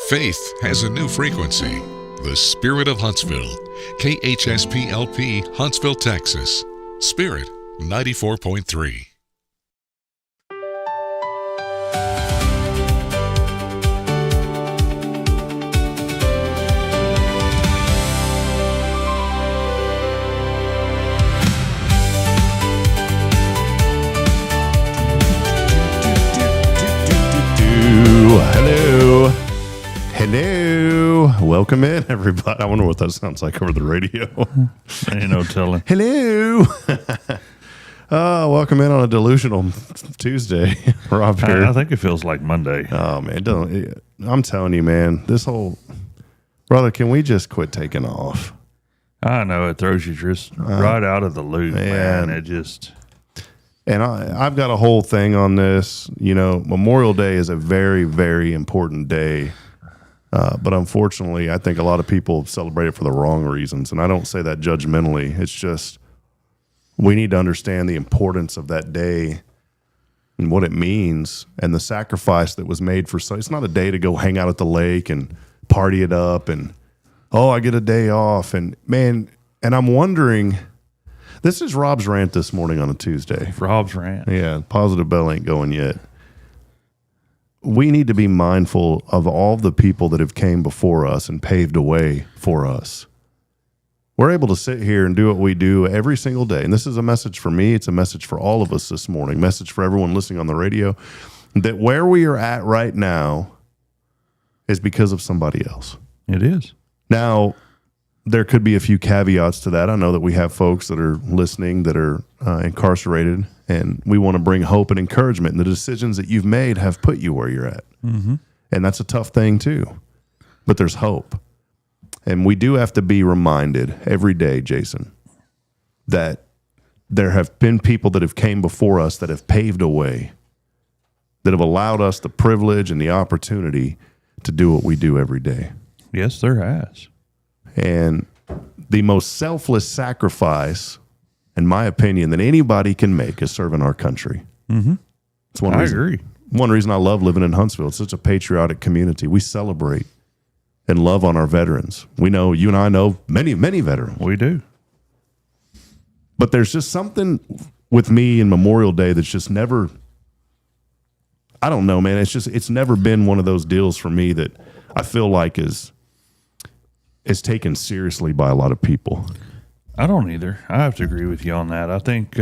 Faith has a new frequency. The Spirit of Huntsville. KHSPLP, Huntsville, Texas. Spirit 94.3. Hello. Welcome in, everybody. I wonder what that sounds like over the radio. Ain't no telling. Hello. Welcome in on a delusional Tuesday. Rob here. I think it feels like Monday. Oh, man. I'm telling you, man, this whole... Brother, can we just quit taking off? I know. It throws you just right out of the loop, man. It just... And I've got a whole thing on this. You know, Memorial Day is a very, very important day. But unfortunately, I think a lot of people celebrate it for the wrong reasons. And I don't say that judgmentally. It's just we need to understand the importance of that day and what it means and the sacrifice that was made for. So it's not a day to go hang out at the lake and party it up and, oh, I get a day off. And man, and I'm wondering, this is Rob's rant this morning on a Tuesday. Rob's rant. Yeah, positive bell ain't going yet. We need to be mindful of all the people that have came before us and paved a way for us. We're able to sit here and do what we do every single day. And this is a message for me. It's a message for all of us this morning. Message for everyone listening on the radio. That where we are at right now is because of somebody else. It is. Now, there could be a few caveats to that. I know that we have folks that are listening that are incarcerated, and we want to bring hope and encouragement. And the decisions that you've made have put you where you're at. Mm-hmm. And that's a tough thing too. But there's hope. And we do have to be reminded every day, Jason, that there have been people that have came before us that have paved a way, that have allowed us the privilege and the opportunity to do what we do every day. Yes, there has. And the most selfless sacrifice, in my opinion, that anybody can make is serving our country. Mm-hmm. It's one reason, agree. One reason I love living in Huntsville. It's such a patriotic community. We celebrate and love on our veterans. We know, you and I know many, many veterans. We do. But there's just something with me in Memorial Day that's just never, I don't know, man. It's never been one of those deals for me that I feel like is taken seriously by a lot of people. I don't either. I have to agree with you on that. I think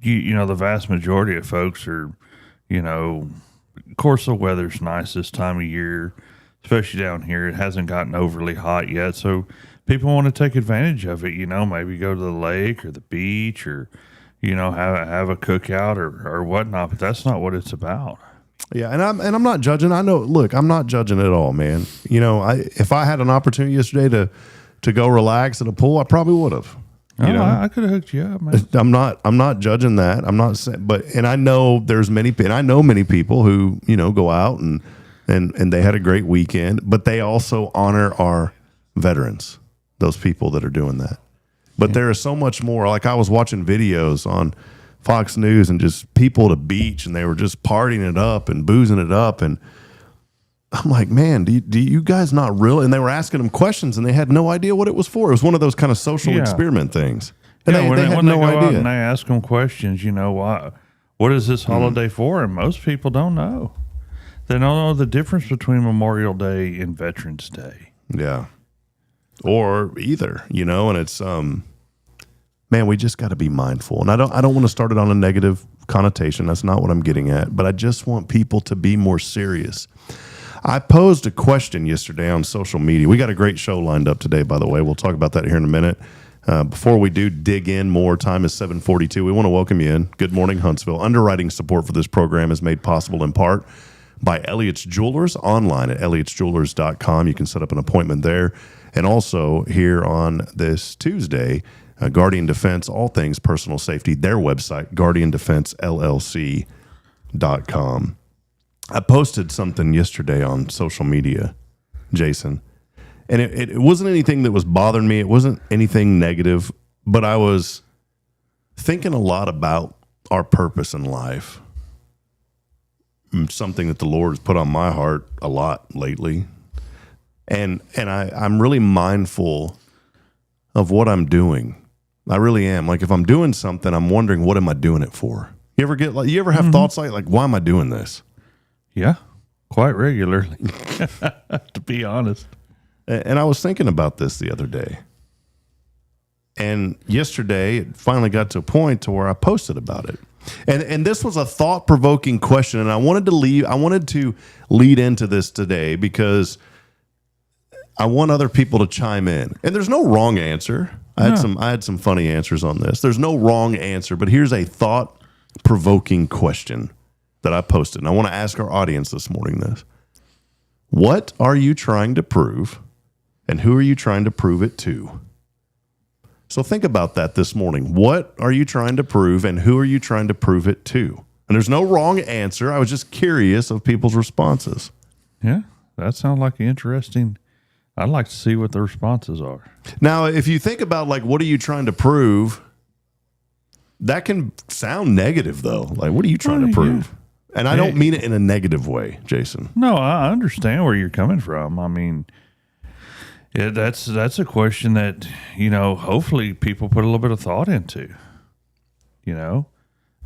you know the vast majority of folks are, you know, of course the weather's nice this time of year, especially down here. It hasn't gotten overly hot yet, so people want to take advantage of it. You know, maybe go to the lake or the beach, or you know, have a cookout or whatnot. But that's not what it's about. Yeah, and I'm not judging. I know. Look, I'm not judging at all, man. You know, if I had an opportunity yesterday to go relax at a pool, I probably would have. You know? I could have hooked you up, man. I'm not judging that. I'm not saying, and I know I know many people who, you know, go out and they had a great weekend, but they also honor our veterans, those people that are doing that. But there is so much more. Like I was watching videos on Fox News and just people at a beach and they were just partying it up and boozing it up. And I'm like, man, do you guys not really? And they were asking them questions and they had no idea what it was for. It was one of those kind of social experiment things. And when they had no go idea. out and they ask them questions, you know, what is this holiday for? And most people don't know. They don't know the difference between Memorial Day and Veterans Day. Yeah. Or either, you know, and it's, man, we just got to be mindful. And I don't want to start it on a negative connotation. That's not what I'm getting at. But I just want people to be more serious. I posed a question yesterday on social media. We got a great show lined up today, by the way. We'll talk about that here in a minute. Before we do dig in more, time is 7:42. We want to welcome you in. Good morning, Huntsville. Underwriting support for this program is made possible in part by Elliott's Jewelers, online at elliotsjewelers.com. You can set up an appointment there. And also here on this Tuesday, Guardian Defense, all things personal safety, their website, guardiandefensellc.com. I posted something yesterday on social media, Jason, and it wasn't anything that was bothering me. It wasn't anything negative, but I was thinking a lot about our purpose in life. Something that the Lord has put on my heart a lot lately. And I'm really mindful of what I'm doing. I really am. Like if I'm doing something, I'm wondering, what am I doing it for? You ever have thoughts like, why am I doing this? Yeah, quite regularly, to be honest. And I was thinking about this the other day. And yesterday, it finally got to a point to where I posted about it. And this was a thought-provoking question, and I wanted to lead into this today because I want other people to chime in. And there's no wrong answer. I had some funny answers on this. There's no wrong answer, but here's a thought-provoking question that I posted. And I want to ask our audience this morning this. What are you trying to prove, and who are you trying to prove it to? So think about that this morning. What are you trying to prove, and who are you trying to prove it to? And there's no wrong answer. I was just curious of people's responses. Yeah, that sounds like interesting. I'd like to see what the responses are. Now, if you think about like, what are you trying to prove? That can sound negative though. Like, what are you trying to prove? Yeah. And I don't mean it in a negative way, Jason. No, I understand where you're coming from. I mean, that's a question that, you know, hopefully people put a little bit of thought into. You know,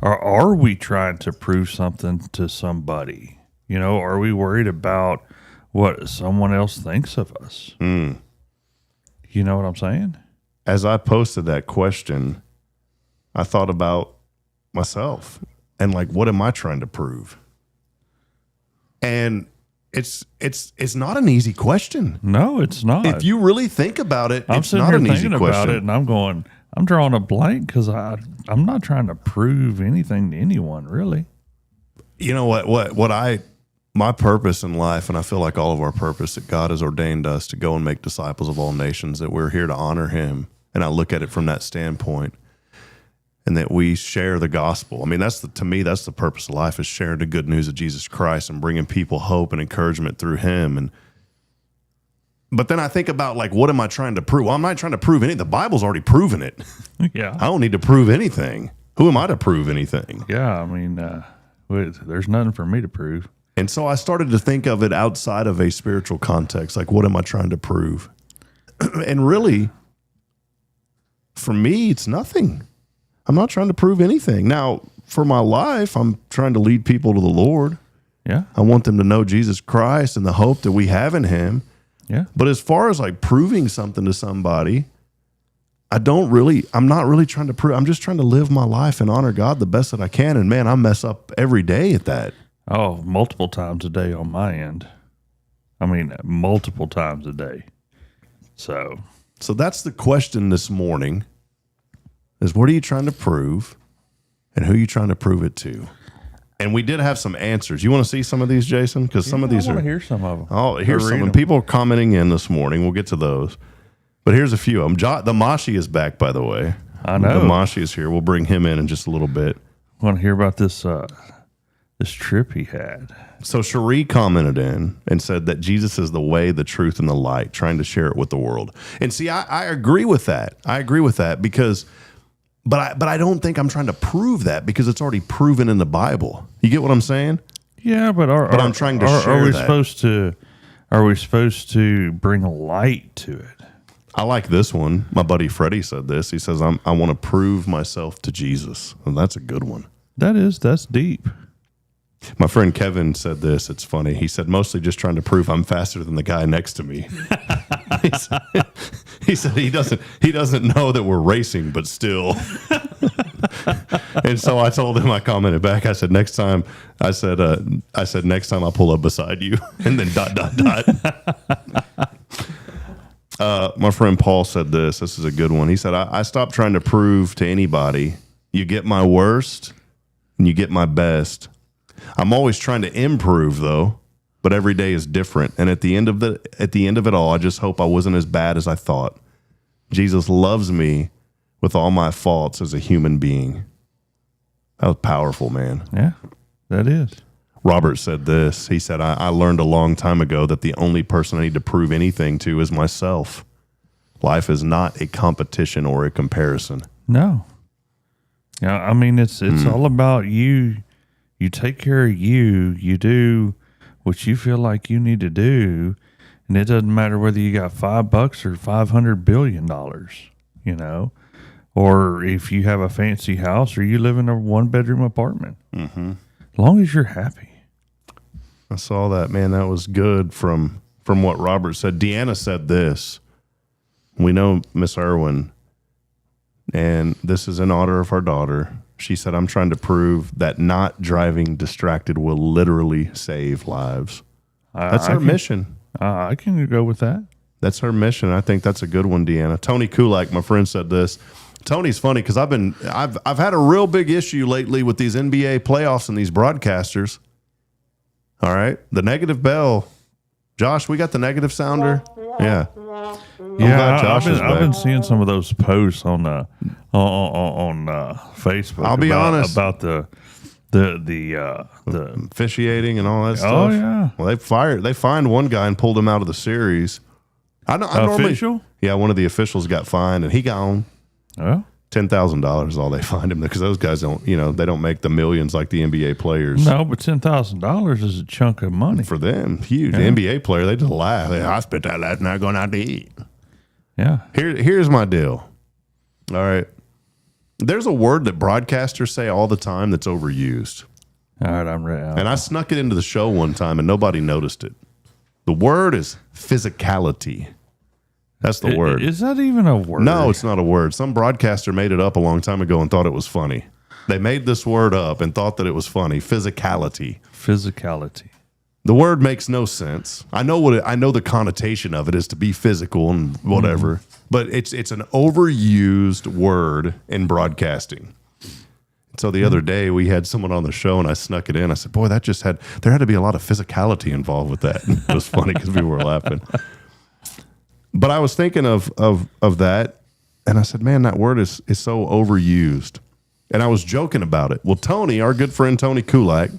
are we trying to prove something to somebody? You know, are we worried about what someone else thinks of us? You know what I'm saying? As I posted that question, I thought about myself and like, what am I trying to prove? And it's not an easy question. No, it's not. If you really think about it, I'm it's sitting not here an easy thinking question. about it, and I'm drawing a blank because I'm not trying to prove anything to anyone, really. You know my purpose in life, and I feel like all of our purpose, that God has ordained us to go and make disciples of all nations, that we're here to honor him. And I look at it from that standpoint, and that we share the gospel. I mean, to me, that's the purpose of life, is sharing the good news of Jesus Christ and bringing people hope and encouragement through him. But then I think about, like, what am I trying to prove? Well, I'm not trying to prove anything. The Bible's already proven it. Yeah. I don't need to prove anything. Who am I to prove anything? Yeah, I mean, there's nothing for me to prove. And so I started to think of it outside of a spiritual context. Like, what am I trying to prove? And really, for me, it's nothing. I'm not trying to prove anything. Now, for my life, I'm trying to lead people to the Lord. Yeah. I want them to know Jesus Christ and the hope that we have in him. Yeah. But as far as like proving something to somebody, I'm not really trying to prove. I'm just trying to live my life and honor God the best that I can. And man, I mess up every day at that. Oh, multiple times a day on my end. I mean, multiple times a day. So that's the question this morning is what are you trying to prove and who are you trying to prove it to? And we did have some answers. You want to see some of these, Jason? Because some of these I are. want to hear some of them. Oh, here's some. And people are commenting in this morning. We'll get to those. But here's a few of them. The Mashi is back, by the way. I know. The Mashi is here. We'll bring him in just a little bit. Want to hear about this this trip he had? So Cherie commented in and said that Jesus is the way, the truth, and the light, trying to share it with the world. And see, I agree with that. I agree with that because, but I don't think I'm trying to prove that because it's already proven in the Bible. You get what I'm saying? Yeah, but I'm trying to share Are we that. supposed to bring light to it? I like this one. My buddy Freddie said this. He says, I want to prove myself to Jesus. And that's a good one. That's deep. My friend Kevin said this. It's funny. He said, mostly just trying to prove I'm faster than the guy next to me. he said he doesn't know that we're racing, but still. And so I told him, I commented back. I said, next time I'll pull up beside you. And then ... My friend Paul said this. This is a good one. He said, I stopped trying to prove to anybody. You get my worst and you get my best. I'm always trying to improve, though, but every day is different. And at the end of it all, I just hope I wasn't as bad as I thought. Jesus loves me with all my faults as a human being. That was powerful, man. Yeah, that is. Robert said this. He said, I learned a long time ago that the only person I need to prove anything to is myself. Life is not a competition or a comparison. No. Yeah, I mean, it's all about you. You take care of you. You do what you feel like you need to do. And it doesn't matter whether you got $5 or $500 billion, or if you have a fancy house or you live in a 1-bedroom apartment. Mm-hmm. As long as you're happy. I saw that, man. That was good from what Robert said. Deanna said this. We know Miss Irwin, and this is in honor of our daughter. She said, I'm trying to prove that not driving distracted will literally save lives. That's her mission. I can go with that. That's her mission. I think that's a good one, Deanna. Tony Kulak, my friend, said this. Tony's funny because I've had a real big issue lately with these NBA playoffs and these broadcasters. All right. The negative bell. Josh, we got the negative sounder. Yeah. I've been seeing some of those posts on Facebook. I'll be honest about the officiating and all that stuff. Oh yeah. Well, they fined one guy and pulled him out of the series. I official? Yeah, one of the officials got fined and he gone. Well, $10,000 is all they fined him because those guys don't make the millions like the NBA players. No, but $10,000 is a chunk of money for them. Huge. Yeah. The NBA player, they just laugh. I spent that last night going out to eat. Yeah. Here's my deal. All right. There's a word that broadcasters say all the time that's overused. All right, I'm ready. And I snuck it into the show one time and nobody noticed it. The word is physicality. That's the word. Is that even a word? No, it's not a word. Some broadcaster made it up a long time ago and thought it was funny. They made this word up and thought that it was funny. Physicality. Physicality. The word makes no sense. I know the connotation of it is to be physical and whatever, but it's an overused word in broadcasting. So the other day we had someone on the show and I snuck it in. I said, boy, there had to be a lot of physicality involved with that. It was funny because people were laughing. But I was thinking of that, and I said, man, that word is so overused. And I was joking about it. Well, Tony, our good friend Tony Kulak,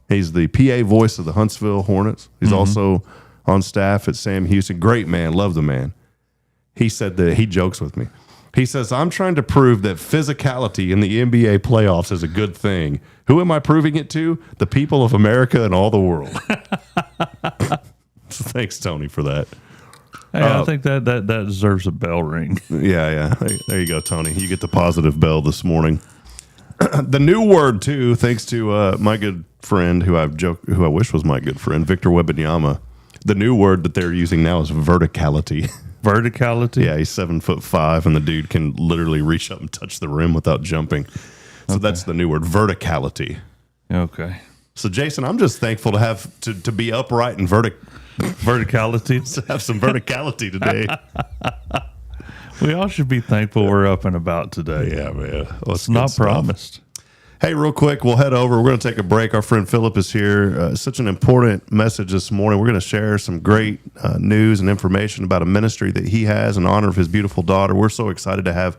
he's the PA voice of the Huntsville Hornets. He's also on staff at Sam Houston. Great man, love the man. He said that he jokes with me. He says, I'm trying to prove that physicality in the NBA playoffs is a good thing. Who am I proving it to? The people of America and all the world. So thanks, Tony, for that. Hey, I think that deserves a bell ring. Yeah. There you go, Tony. You get the positive bell this morning. The new word, too, thanks to my good friend, who I wish was my good friend, Victor Wembanyama. The new word that they're using now is verticality. Verticality? Yeah, he's 7'5", and the dude can literally reach up and touch the rim without jumping. So that's the new word, verticality. Okay. So Jason, I'm just thankful to have to be upright and verticality. to have some verticality today. We all should be thankful we're up and about today. Yeah, man. It's not promised. Hey, real quick, we'll head over. We're going to take a break. Our friend Phillip is here. Such an important message this morning. We're going to share some great news and information about a ministry that he has in honor of his beautiful daughter. We're so excited to have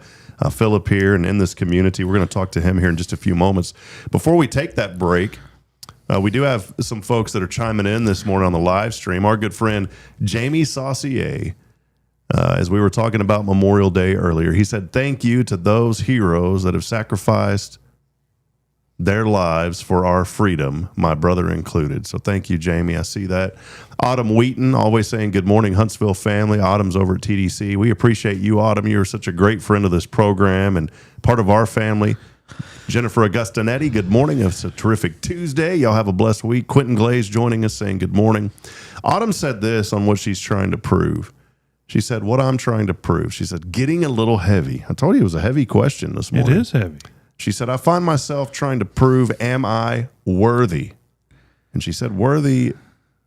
Phillip here and in this community. We're going to talk to him here in just a few moments. Before we take that break, we do have some folks that are chiming in this morning on the live stream. Our good friend Jamie Saucier, as we were talking about Memorial Day earlier, he said, "Thank you to those heroes that have sacrificed their lives for our freedom, my brother included." So thank you, Jamie. I see that. Autumn Wheaton always saying, "Good morning, Huntsville family." Autumn's over at TDC. We appreciate you, Autumn. You're such a great friend of this program and part of our family. Jennifer Augustinetti, good morning. It's a terrific Tuesday. Y'all have a blessed week. Quentin Glaze joining us saying good morning. Autumn said this on what she's trying to prove. She said, "What I'm trying to prove." She said, "Getting a little heavy." I told you it was a heavy question this morning. It is heavy. She said, "I find myself trying to prove, am I worthy?" And she said, "Worthy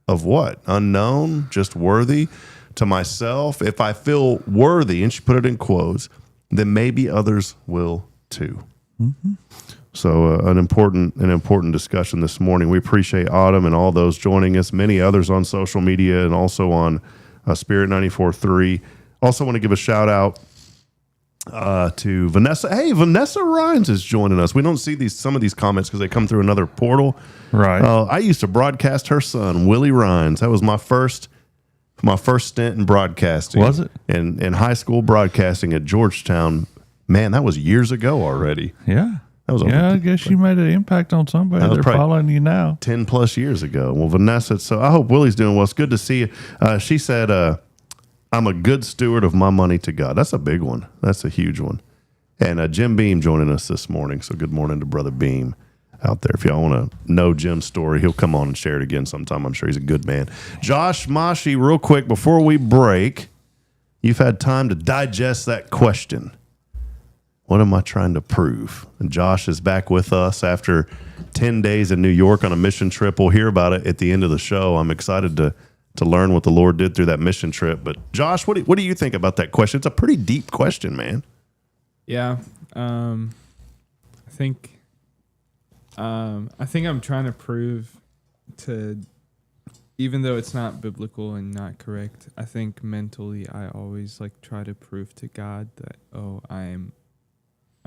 of what? Unknown? Just worthy to myself? If I feel worthy," and she put it in quotes, "then maybe others will too." Mm-hmm. So an important discussion this morning. We appreciate Autumn and all those joining us, many others on social media and also on Spirit 94.3. Also want to give a shout out to Vanessa. Hey, Vanessa Rhines is joining us. We don't see some of these comments because they come through another portal. Right. I used to broadcast her son, Willie Rhines. That was my first stint in broadcasting. Was it? In high school broadcasting at Georgetown. Man, that was years ago already. Yeah. That was I guess you made an impact on somebody. They're following you now. 10 plus years ago. Well, Vanessa, so I hope Willie's doing well. It's good to see you. She said, "I'm a good steward of my money to God." That's a big one. That's a huge one. And Jim Beam joining us this morning. So good morning to Brother Beam out there. If y'all want to know Jim's story, he'll come on and share it again sometime. I'm sure he's a good man. Josh Mashi, real quick, before we break, you've had time to digest that question. What am I trying to prove? And Josh is back with us after 10 days in New York on a mission trip. We'll hear about it at the end of the show. I'm excited to learn what the Lord did through that mission trip. But Josh, what do you think about that question? It's a pretty deep question, man. Yeah. I think I'm trying to prove to, even though it's not biblical and not correct, I think mentally I always try to prove to God that,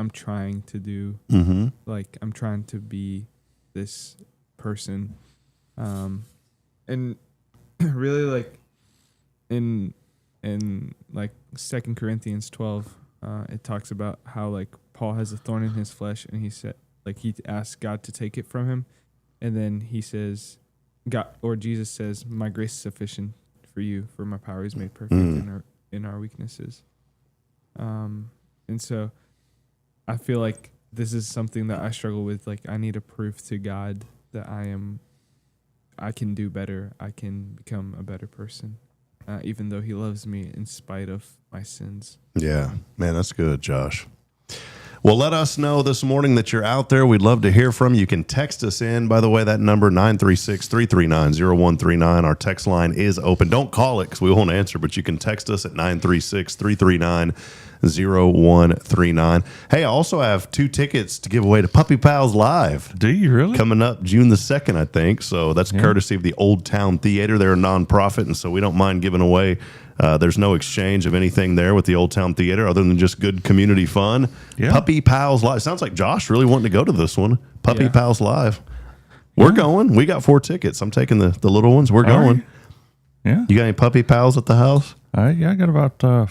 I'm trying to do, I'm trying to be this person. And really in 2 Corinthians 12, it talks about how Paul has a thorn in his flesh, and he said, he asked God to take it from him. And then he says, Jesus says, "My grace is sufficient for you, for my power is made perfect in our weaknesses." And so I feel like this is something that I struggle with. I need to prove to God that I can do better. I can become a better person, even though he loves me in spite of my sins. Yeah, man, that's good, Josh. Well, let us know this morning that you're out there. We'd love to hear from you. You can text us in. By the way, that number, 936-339-0139. Our text line is open. Don't call it because we won't answer, but you can text us at 936-339-0139. Hey, I also have 2 tickets to give away to Puppy Pals Live. Do you really? Coming up June the 2nd, I think. So that's courtesy of the Old Town Theater. They're a nonprofit, and so we don't mind giving away. There's no exchange of anything there with the Old Town Theater other than just good community fun. Yeah. Puppy Pals Live. Sounds like Josh really wanting to go to this one. Puppy Pals Live. We're going. We got 4 tickets. I'm taking the little ones. We're going. Yeah. You got any puppy pals at the house? Yeah, I got about 4.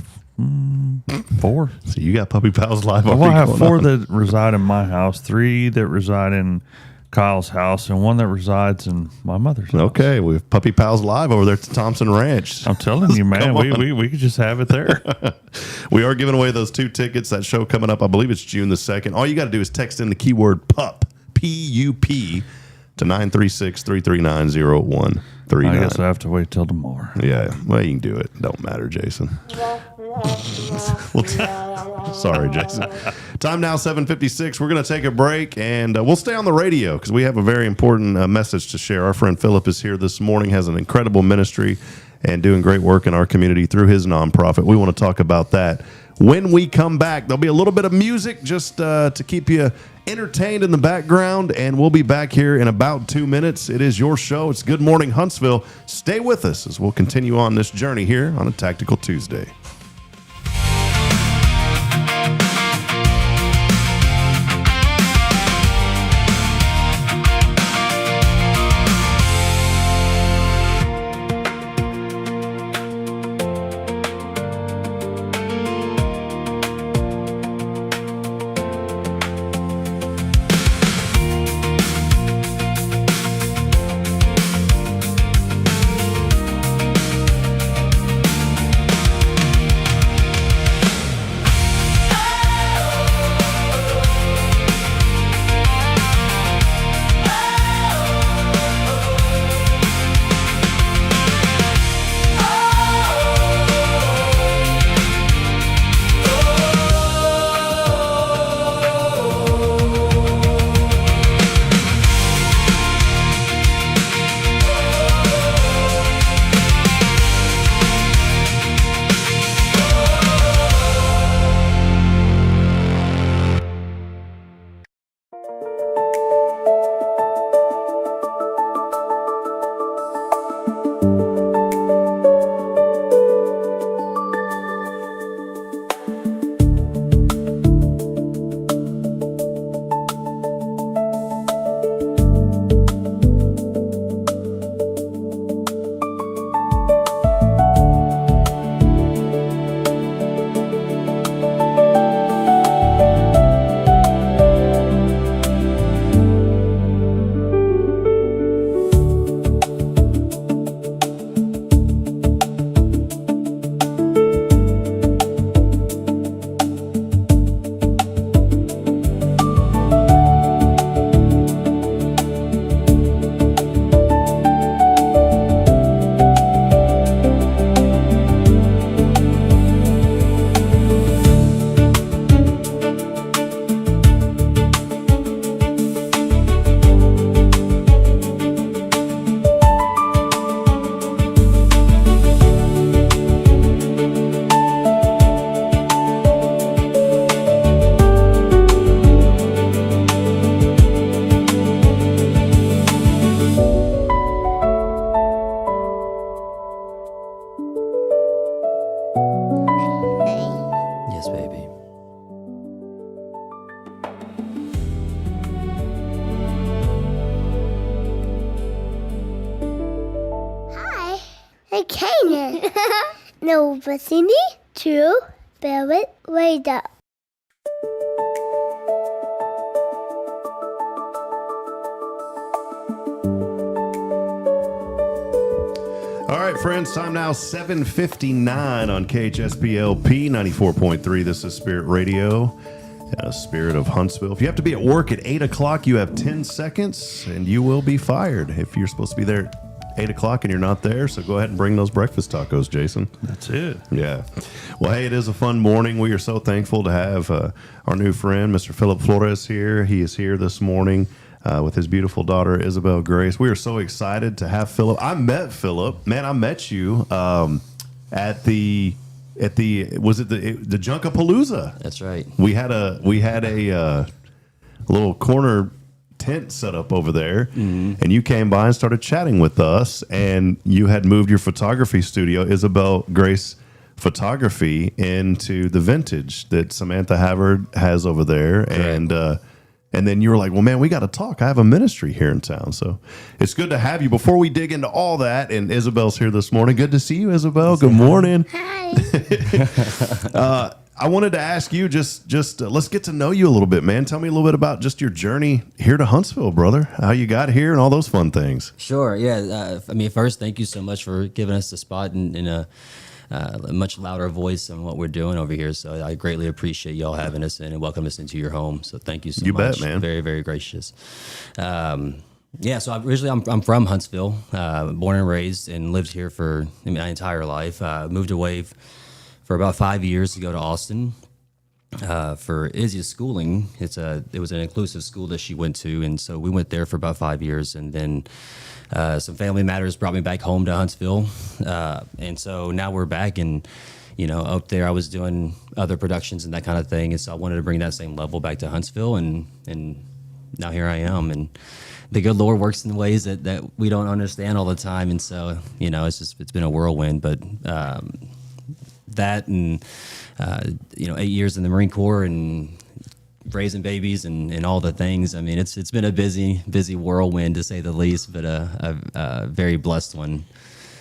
So you got Puppy Pals Live. Well, I have 4 that reside in my house, 3 that reside in Kyle's house, and 1 that resides in my mother's house. Okay, we have Puppy Pals Live over there at the Thompson Ranch. I'm telling you, man, we could just have it there. We are giving away those 2 tickets. That show coming up, I believe it's June the 2nd. All you got to do is text in the keyword PUP, P-U-P, to 936-339-0139. I guess I have to wait till tomorrow. Yeah, well, you can do it. Don't matter, Jason. Sorry, Jason. Time now, 7:56. We're going to take a break, and we'll stay on the radio because we have a very important message to share. Our friend Phillip is here this morning, has an incredible ministry and doing great work in our community through his nonprofit. We want to talk about that. When we come back, there'll be a little bit of music just to keep you entertained in the background, and we'll be back here in about 2 minutes. It is your show. It's Good Morning Huntsville. Stay with us as we'll continue on this journey here on a Tactical Tuesday. Canaan. No vicinity to Barrett Radar. All right, friends, time now 7:59 on KHSPLP 94.3. This is Spirit Radio, Spirit of Huntsville. If you have to be at work at 8 o'clock, you have 10 seconds, and you will be fired if you're supposed to be there at 8 o'clock and you're not there. So go ahead and bring those breakfast tacos, Jason. That's it. Yeah. Well, hey, it is a fun morning. We are so thankful to have our new friend, Mr. Phillip Flores, here. He is here this morning. With his beautiful daughter, Isabel Grace. We are so excited to have Phillip. I met Phillip. Man, I met you at the was it the Junkapalooza? That's right. We had a little corner tent set up over there, and you came by and started chatting with us, and you had moved your photography studio, Isabel Grace Photography, into the Vintage that Samantha Havard has over there. Correct. And then you were like, well, man, we got to talk. I have a ministry here in town. So it's good to have you. Before we dig into all that, and Isabel's here this morning. Good to see you, Isabel. Good morning. Hi. I wanted to ask you, just let's get to know you a little bit, man. Tell me a little bit about just your journey here to Huntsville, brother. How you got here and all those fun things. Sure. Yeah. First, thank you so much for giving us the spot in a much louder voice on what we're doing over here. So I greatly appreciate y'all having us in and welcome us into your home. So thank you so much. You bet, man. Very, very gracious. Yeah, so I'm from Huntsville, born and raised, and lived here for my entire life. Moved away for about 5 years to go to Austin for Izzy's schooling. It was an inclusive school that she went to, and so we went there for about 5 years, and then some family matters brought me back home to Huntsville, and so now we're back. And up there I was doing other productions and that kind of thing, and so I wanted to bring that same level back to Huntsville, and now here I am. And the good Lord works in ways that we don't understand all the time, and so it's been a whirlwind. But that and 8 years in the Marine Corps and raising babies and all the things. I mean, it's been a busy whirlwind to say the least, but a very blessed one.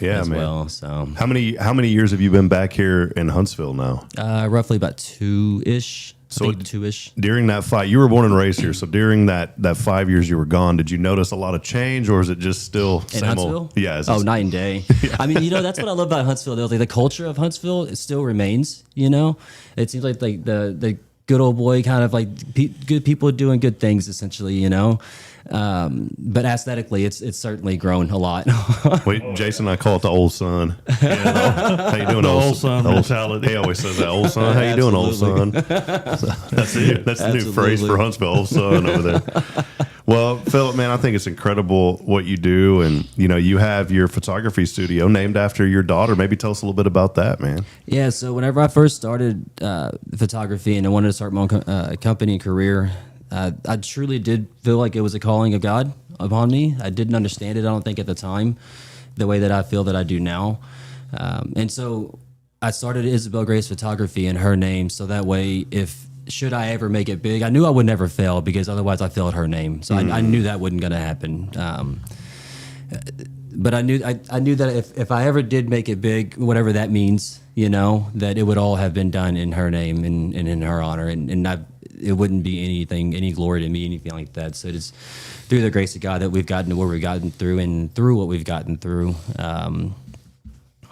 Yeah, as man. Well, so How many years have you been back here in Huntsville now? roughly about two-ish. So two-ish. During that you were born and raised here. So during that 5 years you were gone, did you notice a lot of change, or is it just still In same Huntsville? old? Yeah. Night and day. I mean, that's what I love about Huntsville. Though. Like, the culture of Huntsville, it still remains. It seems like the good old boy kind of like good people doing good things, essentially. But aesthetically, it's certainly grown a lot. Wait, Jason, I call it the old son. How you doing, The old son the mentality. He always says that, old son. How you doing, old son? That's the new phrase for Huntsville, old son over there. Well, Phillip, man, I think it's incredible what you do, and you have your photography studio named after your daughter. Maybe tell us a little bit about that, man. Yeah, so whenever I first started photography and I wanted to start my own company and career, I truly did feel like it was a calling of God upon me. I didn't understand it, I don't think, at the time, the way that I feel that I do now. And so I started Isabel Grace Photography in her name, so that way, should I ever make it big, I knew I would never fail, because otherwise I failed her name. So I knew that wasn't going to happen. But I knew that if I ever did make it big, whatever that means, that it would all have been done in her name and in her honor, it wouldn't be any glory to me, anything like that. So it's through the grace of God that we've gotten to where we've gotten through, and through what we've gotten through.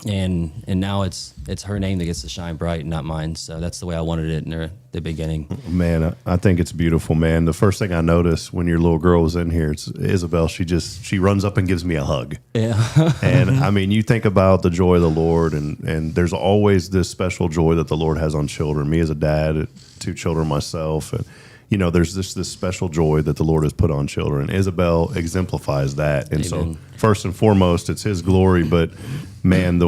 And now it's her name that gets to shine bright, not mine. So that's the way I wanted it in the beginning. Man, I think it's beautiful, man. The first thing I noticed when your little girl was in here, it's Isabel. She runs up and gives me a hug. Yeah. And I mean, you think about the joy of the Lord, and there's always this special joy that the Lord has on children. Me as a dad, 2 children myself, and there's this special joy that the Lord has put on children. Isabel exemplifies that. And Amen. so first and foremost, it's His glory. But man,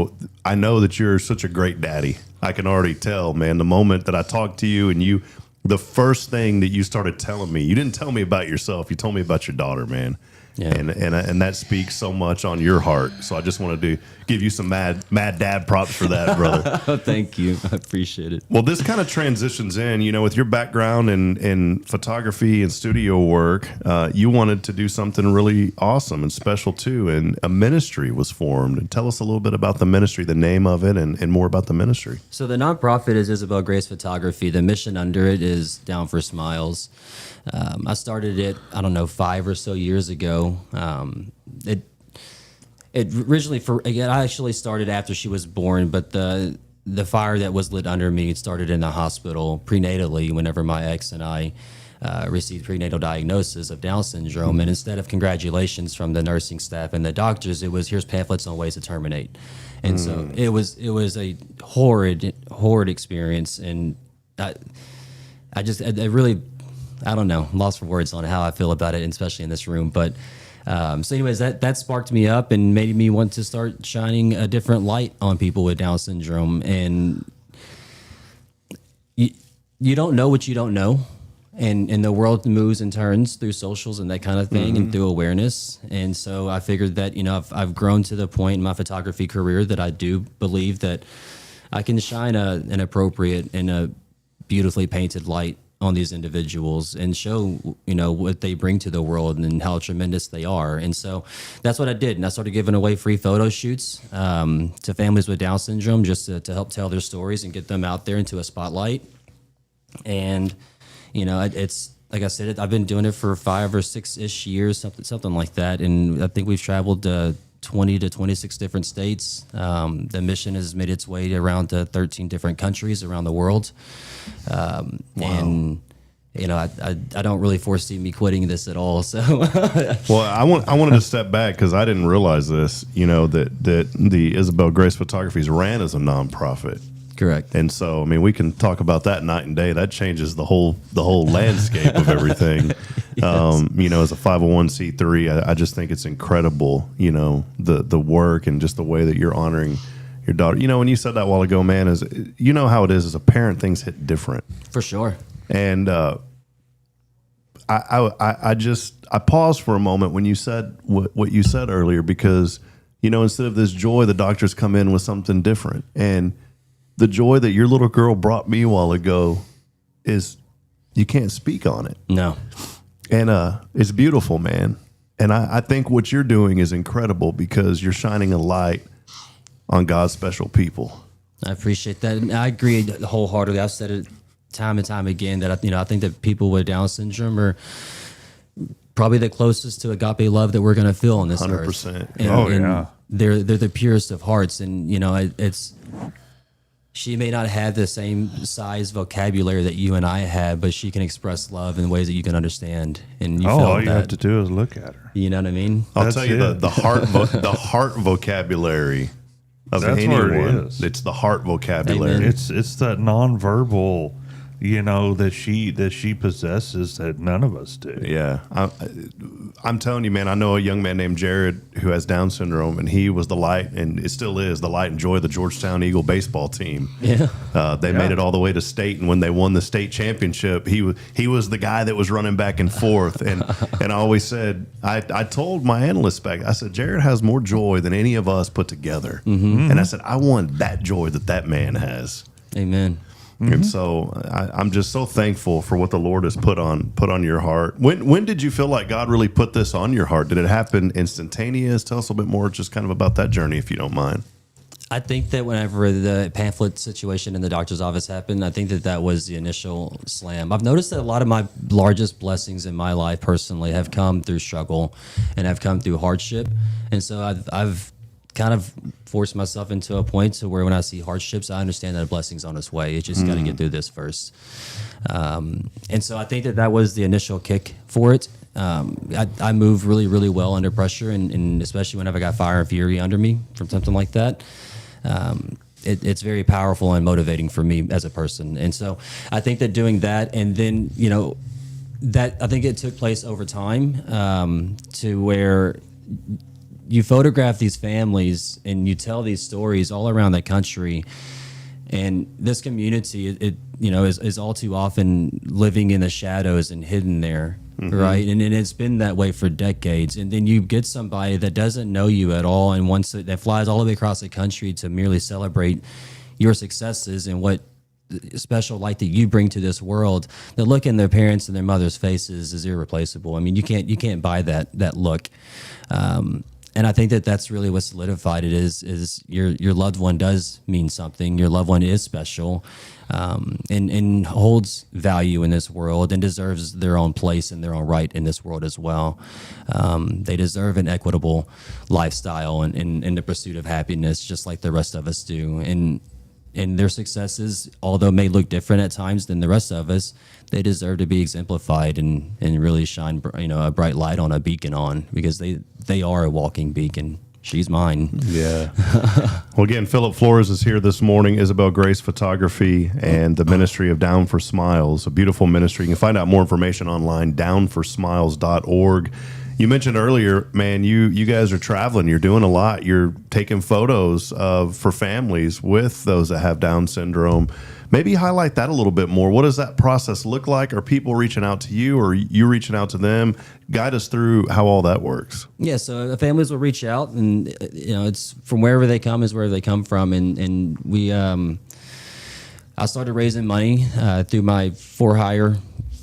I know that you're such a great daddy. I can already tell, man, the moment that I talked to you and the first thing that you started telling me, you didn't tell me about yourself. You told me about your daughter, man. Yeah. And that speaks so much on your heart. So I just wanted to give you some mad dad props for that, brother. Thank you. I appreciate it. Well, this kind of transitions in, with your background in photography and studio work, you wanted to do something really awesome and special too, and a ministry was formed. And tell us a little bit about the ministry, the name of it, and more about the ministry. So the nonprofit is Isabel Grace Photography. The mission under it is Down for Smiles. I started it, 5 or so years ago. It originally, I actually started after she was born, but the fire that was lit under me started in the hospital prenatally whenever my ex and I received prenatal diagnosis of Down syndrome. And instead of congratulations from the nursing staff and the doctors, it was, here's pamphlets on ways to terminate. And so it was a horrid experience. And I really, I don't know, lost for words on how I feel about it, especially in this room. But so anyways, that sparked me up and made me want to start shining a different light on people with Down syndrome. And you don't know what you don't know. And the world moves and turns through socials and that kind of thing, and through awareness. And so I figured that, I've grown to the point in my photography career that I do believe that I can shine an appropriate and a beautifully painted light on these individuals and show, what they bring to the world and how tremendous they are. And so that's what I did. And I started giving away free photo shoots to families with Down syndrome, just to help tell their stories and get them out there into a spotlight. And, it's, like I said, I've been doing it for 5 or 6-ish years, something like that. And I think we've traveled 20 to 26 different states. The mission has made its way around to 13 different countries around the world. Wow. And I don't really foresee me quitting this at all. So, Well, I wanted to step back because I didn't realize this. That the Isabel Grace Photographies ran as a nonprofit. correct. And so, I mean, we can talk about that night and day. That changes the whole landscape of everything. As a 501c3, I just think it's incredible. The work and just the way that you're honoring your daughter. When you said that a while ago, man, is how it is as a parent, things hit different. For sure. And I paused for a moment when you said what you said earlier, because instead of this joy, the doctors come in with something different. And the joy that your little girl brought me a while ago is you can't speak on it. No. And it's beautiful, man. And I think what you're doing is incredible because you're shining a light on God's special people. I appreciate that. And I agree wholeheartedly. I've said it time and time again that I think that people with Down syndrome are probably the closest to agape love that we're going to feel on this 100%. earth. Yeah. They're the purest of hearts, and it's. She may not have the same size vocabulary that you and I have, but she can express love in ways that you can understand. And you feel all you that. have to do is look at her. You know what I mean? I'll That's tell you it. the heart vocabulary of That's anyone. where it is. It's the heart vocabulary. Amen. It's that nonverbal, that she possesses that none of us do. Yeah, I'm telling you, man. I know a young man named Jared who has Down syndrome, and he was the light, and it still is the light and joy of the Georgetown Eagle baseball team. Yeah. They made it all the way to state, and when they won the state championship, he was the guy that was running back and forth. And I always said, I told my analyst back, I said, Jared has more joy than any of us put together. Mm-hmm. And I said, I want that joy that man has. Amen. Mm-hmm. And so I'm just so thankful for what the Lord has put on your heart. When did you feel like God really put this on your heart? Did it happen instantaneous? Tell us a little bit more, just kind of about that journey, if you don't mind. I think that whenever the pamphlet situation in the doctor's office happened, I think that was the initial slam. I've noticed that a lot of my largest blessings in my life personally have come through struggle and have come through hardship. And so I've kind of forced myself into a point to where when I see hardships, I understand that a blessing's on its way. It's just got to get through this first. And so I think that was the initial kick for it. I move really, really well under pressure, and especially whenever I got fire and fury under me from something like that. It's very powerful and motivating for me as a person. And so I think that doing that, and then, that I think it took place over time to where you photograph these families and you tell these stories all around the country, and this community, is all too often living in the shadows and hidden there, right? And it's been that way for decades. And then you get somebody that doesn't know you at all, and that flies all the way across the country to merely celebrate your successes and what special light that you bring to this world. The look in their parents and their mothers' faces is irreplaceable. I mean, you can't buy that look. And I think that's really what solidified it is your loved one does mean something. Your loved one is special, and holds value in this world and deserves their own place and their own right in this world as well. They deserve an equitable lifestyle and in the pursuit of happiness, just like the rest of us do. And their successes, although may look different at times than the rest of us, they deserve to be exemplified and really shine, a bright light on, a beacon on, because they are a walking beacon. She's mine. Yeah. Well, again, Phillip Flores is here this morning, Isabel Grace Photography, and the ministry of Down for Smiles, a beautiful ministry. You can find out more information online, downforsmiles.org. You mentioned earlier, man, you guys are traveling. You're doing a lot. You're taking photos for families with those that have Down syndrome. Maybe highlight that a little bit more. What does that process look like? Are people reaching out to you, or you reaching out to them? Guide us through how all that works. Yeah, so the families will reach out, and it's from wherever they come is wherever they come from, and we I started raising money through my for-hire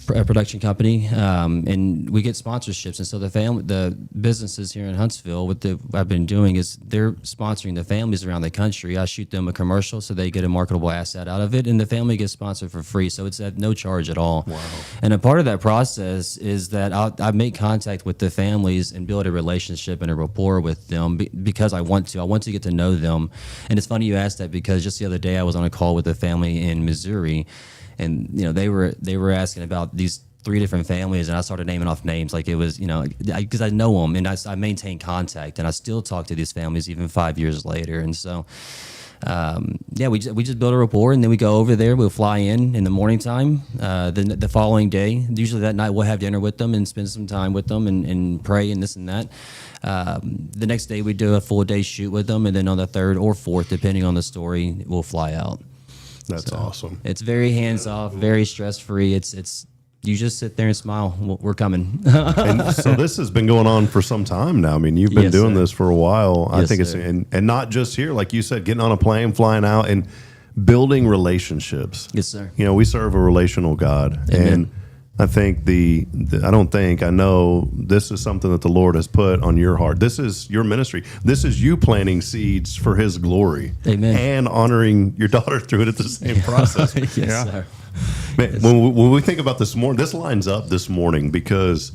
production company, and we get sponsorships. And so the businesses here in Huntsville, what I've been doing is they're sponsoring the families around the country. I shoot them a commercial so they get a marketable asset out of it, and the family gets sponsored for free. So it's at no charge at all. Wow. And a part of that process is that I make contact with the families and build a relationship and a rapport with them because I want to get to know them. And it's funny you asked that, because just the other day I was on a call with a family in Missouri. and they were asking about these 3 different families, and I started naming off names like it was, because I know them, and I maintain contact, and I still talk to these families even 5 years later. And so, we just build a rapport, and then we go over there. We'll fly in the morning time. Then the following day, usually that night, we'll have dinner with them and spend some time with them and pray and this and that. The next day, we do a full day shoot with them, and then on the 3rd or 4th, depending on the story, we'll fly out. That's awesome. It's very hands off, very stress free. It's you just sit there and smile. We're coming. And so this has been going on for some time now. I mean, you've been Yes, doing sir. this for a while. I Yes, think it's sir. and not just here, like you said, getting on a plane, flying out, and building relationships. Yes, sir. We serve a relational God, Amen. and I think I know this is something that the Lord has put on your heart. This is your ministry. This is you planting seeds for His glory, Amen. and honoring your daughter through it at the same process. Yes, Yeah. sir. Man, when we think about this morning, this lines up this morning because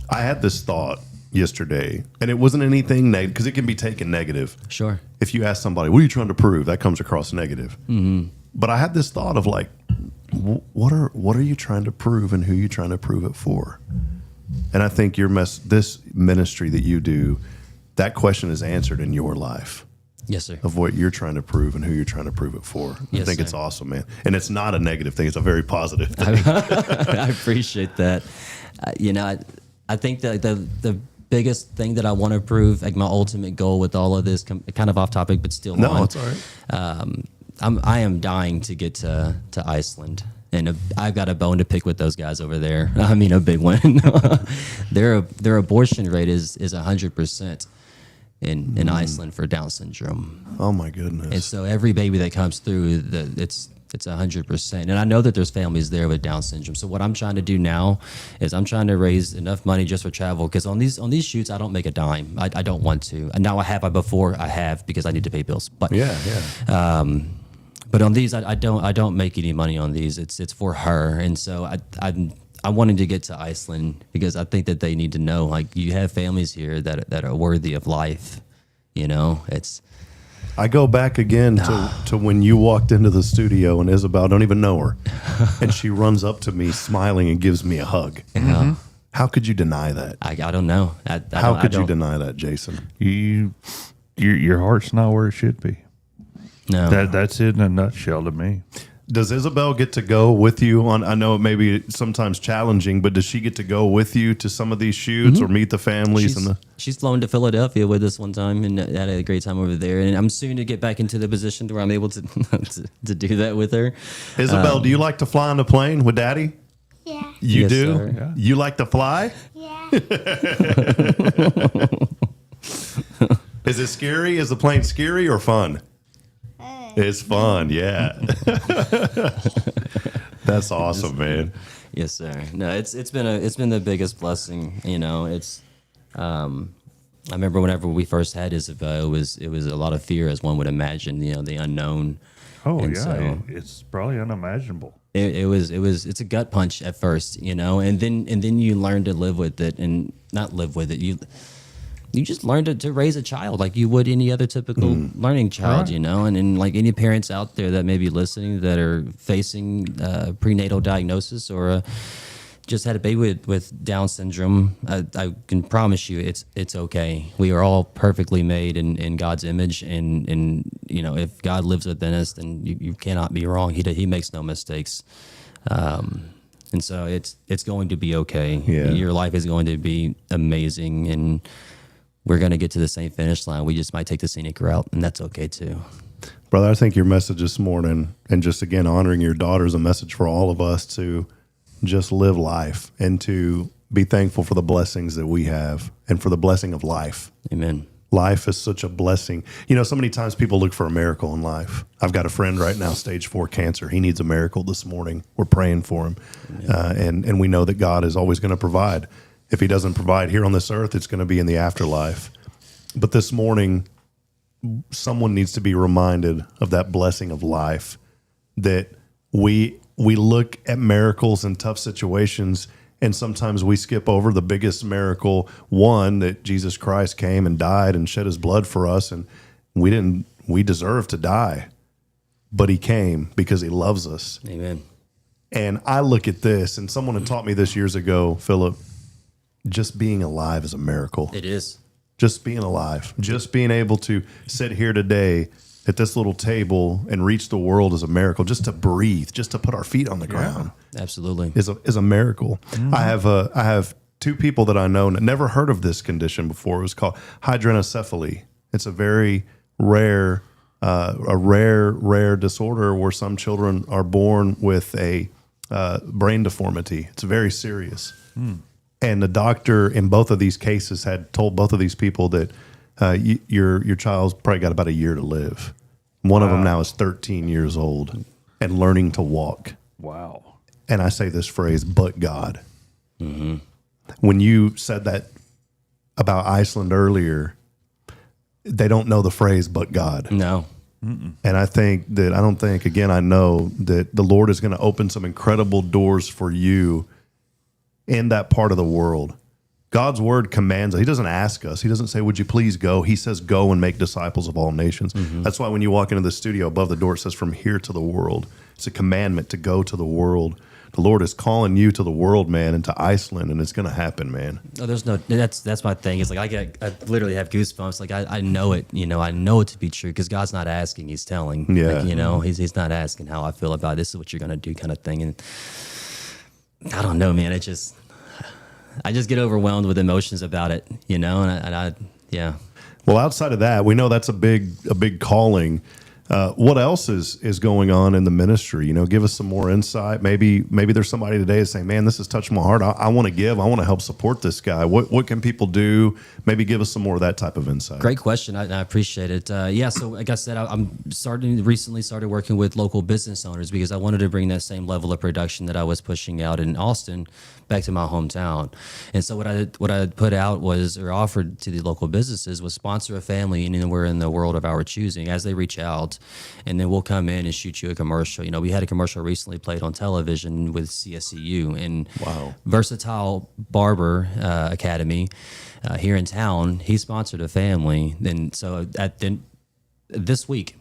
I had this thought yesterday, and it wasn't anything negative, because it can be taken negative. Sure. If you ask somebody, what are you trying to prove? That comes across negative. Mm-hmm. But I had this thought of like, what are you trying to prove, and who are you trying to prove it for? And I think this ministry that you do, that question is answered in your life. Yes, sir. Of what you're trying to prove and who you're trying to prove it for. I Yes, think sir. it's awesome, man. And it's not a negative thing. It's a very positive thing. I appreciate that. I think that the biggest thing that I want to prove, like my ultimate goal with all of this, kind of off topic, but still No, on, it's all right. I am dying to get to Iceland. And I've got a bone to pick with those guys over there. I mean, a big one. Their abortion rate is 100% in Iceland for Down syndrome. Oh my goodness. And so every baby that comes through, it's 100%. And I know that there's families there with Down syndrome. So what I'm trying to do now is I'm trying to raise enough money just for travel, because on these shoots I don't make a dime. I don't want to. And now I have before I have, because I need to pay bills. But yeah. but on these I don't make any money on these. It's for her. And so I wanted to get to Iceland because I think that they need to know, like, you have families here that are worthy of life. It's I go back again to when you walked into the studio, and Isabel, I don't even know her, and she runs up to me smiling and gives me a hug. Mm-hmm. How could you deny that? I don't know. How could you deny that, Jason? Your heart's not where it should be. No. That's it in a nutshell to me. Does Isabel get to go with you on? I know it may be sometimes challenging, but does she get to go with you to some of these shoots or meet the families? She's flown to Philadelphia with us one time and had a great time over there. And I'm soon to get back into the position where I'm able to to do that with her. Isabel, do you like to fly on a plane with Daddy? Yeah. You Yes, do? sir. Yeah. You like to fly? Yeah. Is it scary? Is the plane scary or fun? It's fun, yeah. That's awesome, man. Yes, sir. No, it's been the biggest blessing. It's I remember whenever we first had Isabel, it was a lot of fear, as one would imagine. The unknown. Oh, And yeah. so- It's probably unimaginable. It's a gut punch at first, and then you learn to live with it, and not live with it. You just learn to raise a child like you would any other typical learning child, Right. and like any parents out there that may be listening that are facing prenatal diagnosis or just had a baby with Down syndrome, I can promise you it's okay. We are all perfectly made in God's image, and if God lives within us, then you cannot be wrong. He makes no mistakes. And so it's going to be okay. Yeah. Your life is going to be amazing, and we're going to get to the same finish line. We just might take the scenic route, and that's okay too. Brother, I think your message this morning, and just again honoring your daughter, is a message for all of us to just live life and to be thankful for the blessings that we have and for the blessing of life. Amen. Life is such a blessing. So many times people look for a miracle in life. I've got a friend right now, stage 4 cancer. He needs a miracle this morning. We're praying for him. And we know that God is always going to provide. If he doesn't provide here on this earth, it's going to be in the afterlife. But this morning, someone needs to be reminded of that blessing of life, that we look at miracles in tough situations, and sometimes we skip over the biggest miracle, one, that Jesus Christ came and died and shed his blood for us, and we deserve to die, but he came because he loves us. Amen. And I look at this, and someone had taught me this years ago, Phillip, just being alive is a miracle. It is. Just being alive, just being able to sit here today at this little table and reach the world is a miracle. Just to breathe, just to put our feet on the ground Absolutely. is a miracle. I have two people that I know never heard of this condition before. It was called hydranencephaly. It's a very rare disorder where some children are born with a brain deformity. It's very serious. And the doctor in both of these cases had told both of these people that your child's probably got about a year to live. One of them now is 13 years old and learning to walk. Wow. And I say this phrase, but God. When you said that about Iceland earlier, they don't know the phrase, but God. No. And I know that the Lord is going to open some incredible doors for you in that part of the world. God's word commands us. He doesn't ask us. He doesn't say, would you please go? He says, go and make disciples of all nations. That's why when you walk into the studio above the door, it says from here to the world. It's a commandment to go to the world. The Lord is calling you to the world, man, and to Iceland, and it's going to happen, man. No, that's my thing. It's like I literally have goosebumps. Like I know it, I know it to be true because God's not asking, He's telling. Yeah. Like, He's not asking how I feel about it. This is what you're going to do, kind of thing. And I don't know, man. I just get overwhelmed with emotions about it, and I yeah. Well, outside of that, we know that's a big calling. What else is going on in the ministry? Give us some more insight. Maybe there's somebody today that's saying, man, this has touched my heart. I want to give. I want to help support this guy. What can people do? Maybe give us some more of that type of insight. Great question. I appreciate it. So like I said, I'm recently started working with local business owners because I wanted to bring that same level of production that I was pushing out in Austin back to my hometown. And so what I put out was, or offered to the local businesses, was sponsor a family anywhere in the world of our choosing as they reach out, and then we'll come in and shoot you a commercial. We had a commercial recently played on television with CSCU and Versatile Barber Academy here in town. He sponsored a family. This week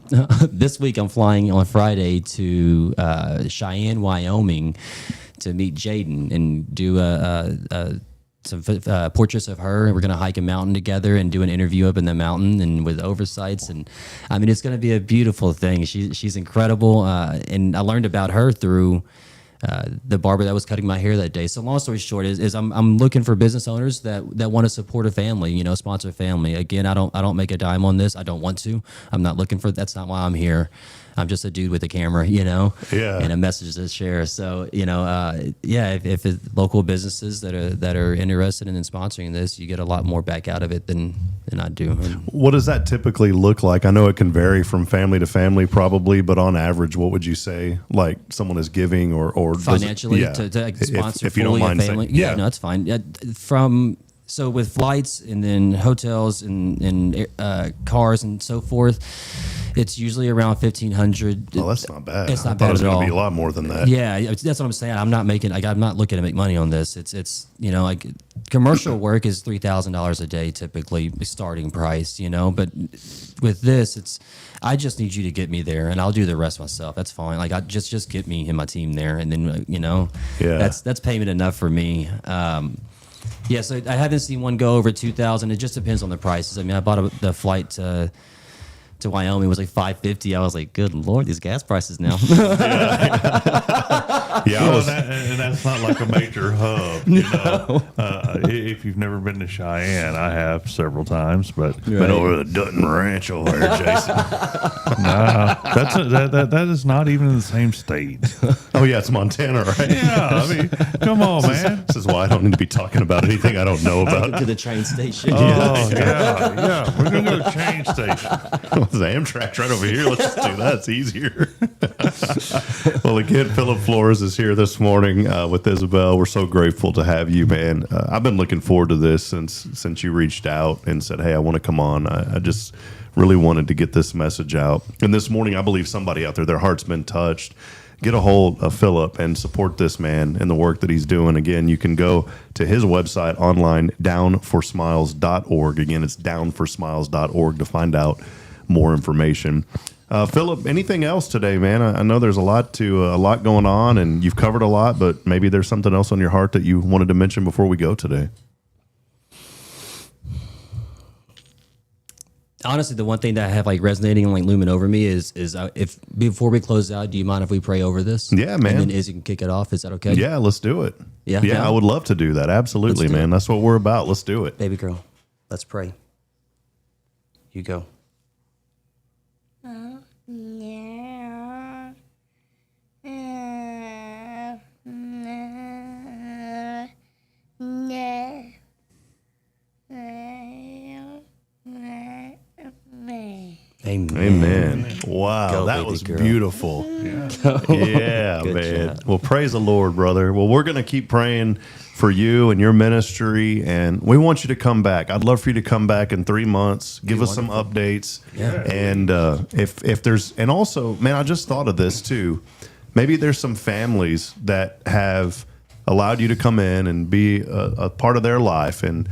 I'm flying on Friday to Cheyenne, Wyoming, to meet Jaden and do some portraits of her. We're going to hike a mountain together and do an interview up in the mountain and with oversights. And I mean, it's going to be a beautiful thing. She's incredible. And I learned about her through the barber that was cutting my hair that day. So long story short is I'm looking for business owners that want to support a family, sponsor a family. Again, I don't make a dime on this. I don't want to. I'm not looking for, that's not why I'm here. I'm just a dude with a camera, and a message to share. So, if it's local businesses that are interested in sponsoring this, you get a lot more back out of it than I do. What does that typically look like? I know it can vary from family to family probably, but on average, what would you say like someone is giving or financially to sponsor if you don't mind a family? saying, No, it's fine. So with flights and then hotels and cars and so forth, it's usually around $1,500. Oh, that's not bad. It's not I bad thought it was at going all. to be a lot more than that. Yeah, that's what I'm saying. I'm not looking to make money on this. It's like commercial work is $3,000 a day typically starting price. But with this, I just need you to get me there, and I'll do the rest myself. That's fine. Like I just get me and my team there, and then that's payment enough for me. So I haven't seen one go over 2,000. It just depends on the prices. I mean, I bought the flight to Wyoming was like $550. I was like, good Lord, these gas prices now. And that's not like a major hub. If you've never been to Cheyenne, I have several times, but Been over to the Dutton Ranch over there, Jason. that is not even in the same state. Oh yeah, it's Montana, right? Yeah, I mean, come on, man. This is why I don't need to be talking about anything I don't know about. To the train station. Yeah. We're gonna go to the train station. The Amtrak's right over here. Let's just do that. It's easier. Well, again, Phillip Flores is here this morning with Isabel. We're so grateful to have you, man. I've been looking forward to this since you reached out and said, hey, I want to come on. I just really wanted to get this message out. And this morning, I believe somebody out there, their heart's been touched. Get a hold of Phillip and support this man and the work that he's doing. Again, you can go to his website online, downforsmiles.org. Again, it's downforsmiles.org to find out more information. Phillip, anything else today, man? I know there's a lot going on, and you've covered a lot, but maybe there's something else on your heart that you wanted to mention before we go today. Honestly, the one thing that I have like resonating and like looming over me is if before we close out, do you mind if we pray over this? Yeah, man. And then Izzy can kick it off. Is that okay? Yeah, let's do it. Yeah? Yeah, I would love to do that. Absolutely, Let's do man. it. That's what we're about. Let's do it. Baby girl, let's pray. You go. Amen. Amen. Wow, Go, that baby was girl. beautiful. Yeah, Good man. job. Well, praise the Lord, brother. Well, we're going to keep praying for you and your ministry, and we want you to come back. I'd love for you to come back in 3 months, give us some updates. Yeah. And if there's, and also, man, I just thought of this too. Maybe there's some families that have allowed you to come in and be a part of their life and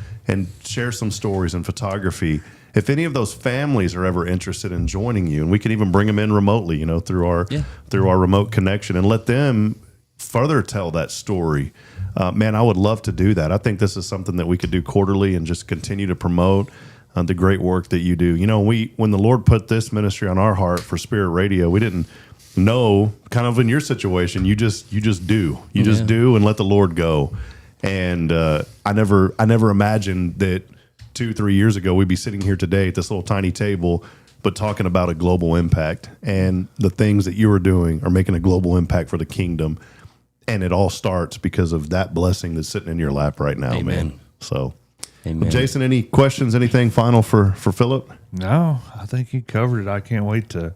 share some stories and photography. If any of those families are ever interested in joining you, and we can even bring them in remotely, through our remote connection, and let them further tell that story. Man, I would love to do that. I think this is something that we could do quarterly and just continue to promote the great work that you do. When the Lord put this ministry on our heart for Spirit Radio, we didn't know, kind of in your situation, you just do. You just do and let the Lord go. And I never imagined that 2-3 years ago we'd be sitting here today at this little tiny table, but talking about a global impact, and the things that you are doing are making a global impact for the kingdom. And it all starts because of that blessing that's sitting in your lap right now. Amen. Man. So, Amen. Jason, any questions, anything final for Phillip? No, I think he covered it. I can't wait to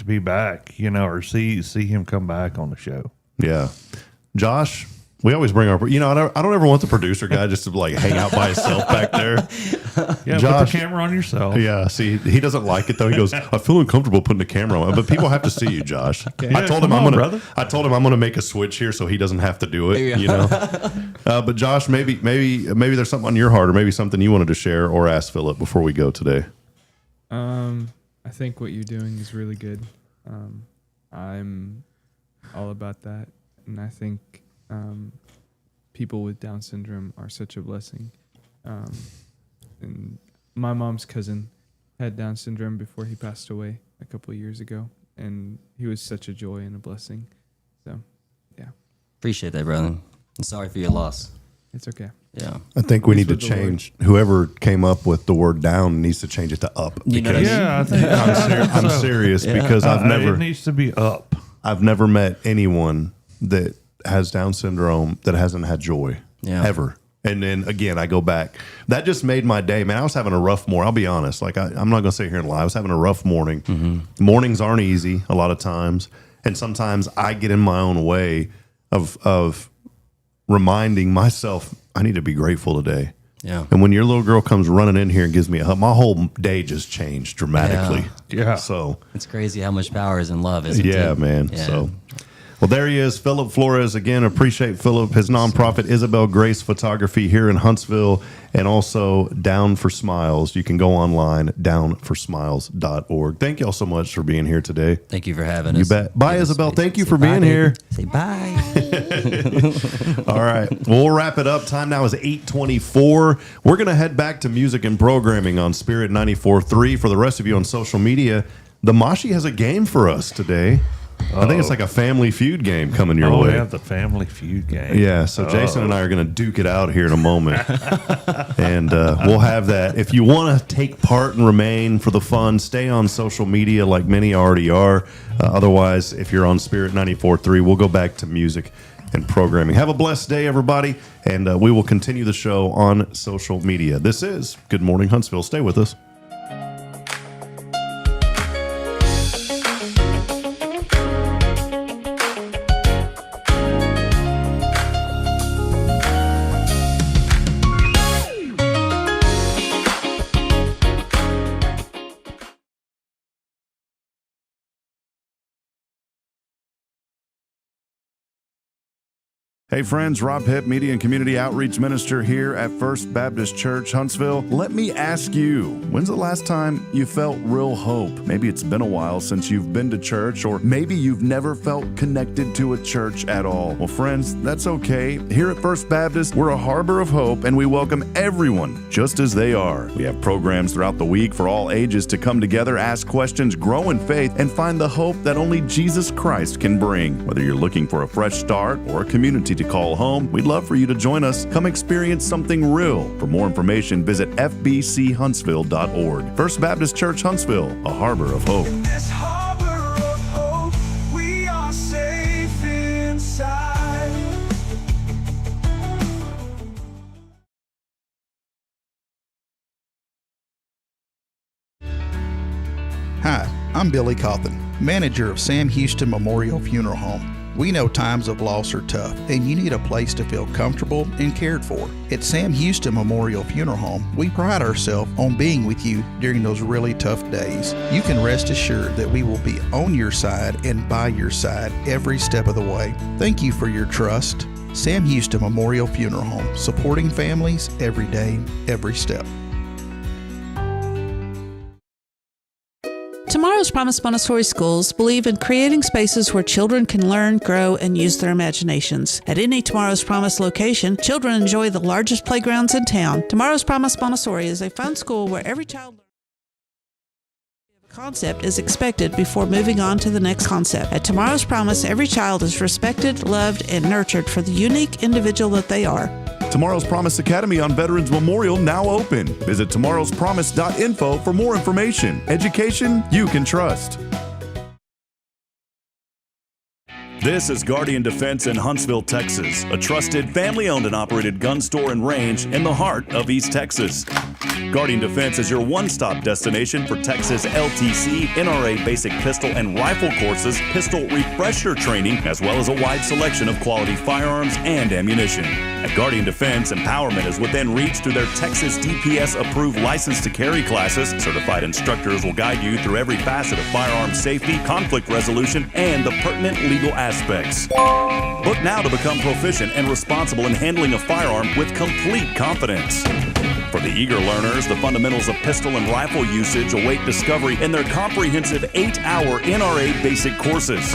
be back, or see him come back on the show. Yeah. Josh, we always bring our, I don't ever want the producer guy just to like hang out by himself back there. Yeah, Josh, put the camera on yourself. Yeah, see, he doesn't like it though. He goes, I feel uncomfortable putting the camera on, but people have to see you, Josh. I told him I'm gonna make a switch here so he doesn't have to do it. But Josh, maybe there's something on your heart, or maybe something you wanted to share or ask Phillip before we go today. I think what you're doing is really good. I'm all about that, and I think people with Down syndrome are such a blessing. And my mom's cousin had Down syndrome before he passed away a couple of years ago, and he was such a joy and a blessing. So, yeah, Appreciate that, brother. I'm sorry for your loss. it's okay. Yeah. I think we need to with the Lord. change. Whoever came up with the word "down" needs to change it to "up." You know what I Because mean? Yeah, I think I'm serious because it needs to be up. I've never met anyone that has Down syndrome that hasn't had joy ever. And then again, I go back. That just made my day, man. I was having a rough morning. I'll be honest. Like I'm not going to sit here and lie. I was having a rough morning. Mm-hmm. Mornings aren't easy a lot of times, and sometimes I get in my own way of reminding myself I need to be grateful today. Yeah. And when your little girl comes running in here and gives me a hug, my whole day just changed dramatically. Yeah. So It's crazy how much power is in love, isn't it? yeah, man. Yeah. So, well, there he is, Phillip Flores. Again, appreciate Phillip, his nonprofit, Isabel Grace Photography here in Huntsville, and also Down for Smiles. You can go online, downforsmiles.org. Thank y'all so much for being here today. Thank you for having You us. bet. Bye, Give us Isabel. space. Thank you Say for bye, being baby. here. Say bye. All right. Well, we'll wrap it up. Time now is 8:24. We're going to head back to music and programming on Spirit 94.3. For the rest of you on social media, the Mashi has a game for us today. I think it's like a Family Feud game coming your We way. have the Family Feud game. Yeah, so Jason and I are going to duke it out here in a moment. And we'll have that. If you want to take part and remain for the fun, stay on social media like many already are. Otherwise, if you're on Spirit 94.3, we'll go back to music and programming. Have a blessed day, everybody, and we will continue the show on social media. This is Good Morning Huntsville. Stay with us. Hey friends, Rob Hipp, Media and Community Outreach Minister here at First Baptist Church, Huntsville. Let me ask you, when's the last time you felt real hope? Maybe it's been a while since you've been to church, or maybe you've never felt connected to a church at all. Well, friends, that's okay. Here at First Baptist, we're a harbor of hope, and we welcome everyone just as they are. We have programs throughout the week for all ages to come together, ask questions, grow in faith, and find the hope that only Jesus Christ can bring. Whether you're looking for a fresh start or a community to call home, we'd love for you to join us. Come experience something real. For more information, visit fbchuntsville.org. First Baptist Church Huntsville, a harbor of hope. In this harbor of hope, we are safe inside. Hi, I'm Billy Cawthon, manager of Sam Houston Memorial Funeral Home. We know times of loss are tough, and you need a place to feel comfortable and cared for. At Sam Houston Memorial Funeral Home, we pride ourselves on being with you during those really tough days. You can rest assured that we will be on your side and by your side every step of the way. Thank you for your trust. Sam Houston Memorial Funeral Home, supporting families every day, every step. Tomorrow's Promise Montessori schools believe in creating spaces where children can learn, grow, and use their imaginations. At any Tomorrow's Promise location, children enjoy the largest playgrounds in town. Tomorrow's Promise Montessori is a fun school where every child learns a concept is expected before moving on to the next concept. At Tomorrow's Promise, every child is respected, loved, and nurtured for the unique individual that they are. Tomorrow's Promise Academy on Veterans Memorial now open. Visit tomorrowspromise.info for more information. Education you can trust. This is Guardian Defense in Huntsville, Texas, a trusted family-owned and operated gun store and range in the heart of East Texas. Guardian Defense is your one-stop destination for Texas LTC, NRA basic pistol and rifle courses, pistol refresher training, as well as a wide selection of quality firearms and ammunition. At Guardian Defense, empowerment is within reach through their Texas DPS-approved license to carry classes. Certified instructors will guide you through every facet of firearm safety, conflict resolution, and the pertinent legal aspects. Book now to become proficient and responsible in handling a firearm with complete confidence. For the eager learners, the fundamentals of pistol and rifle usage await discovery in their comprehensive 8-hour NRA basic courses.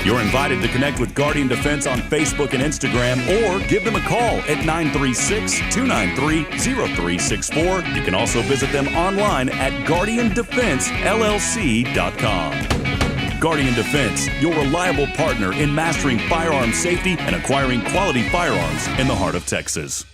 You're invited to connect with Guardian Defense on Facebook and Instagram, or give them a call at 936-293-0364. You can also visit them online at guardiandefensellc.com. Guardian Defense, your reliable partner in mastering firearm safety and acquiring quality firearms in the heart of Texas.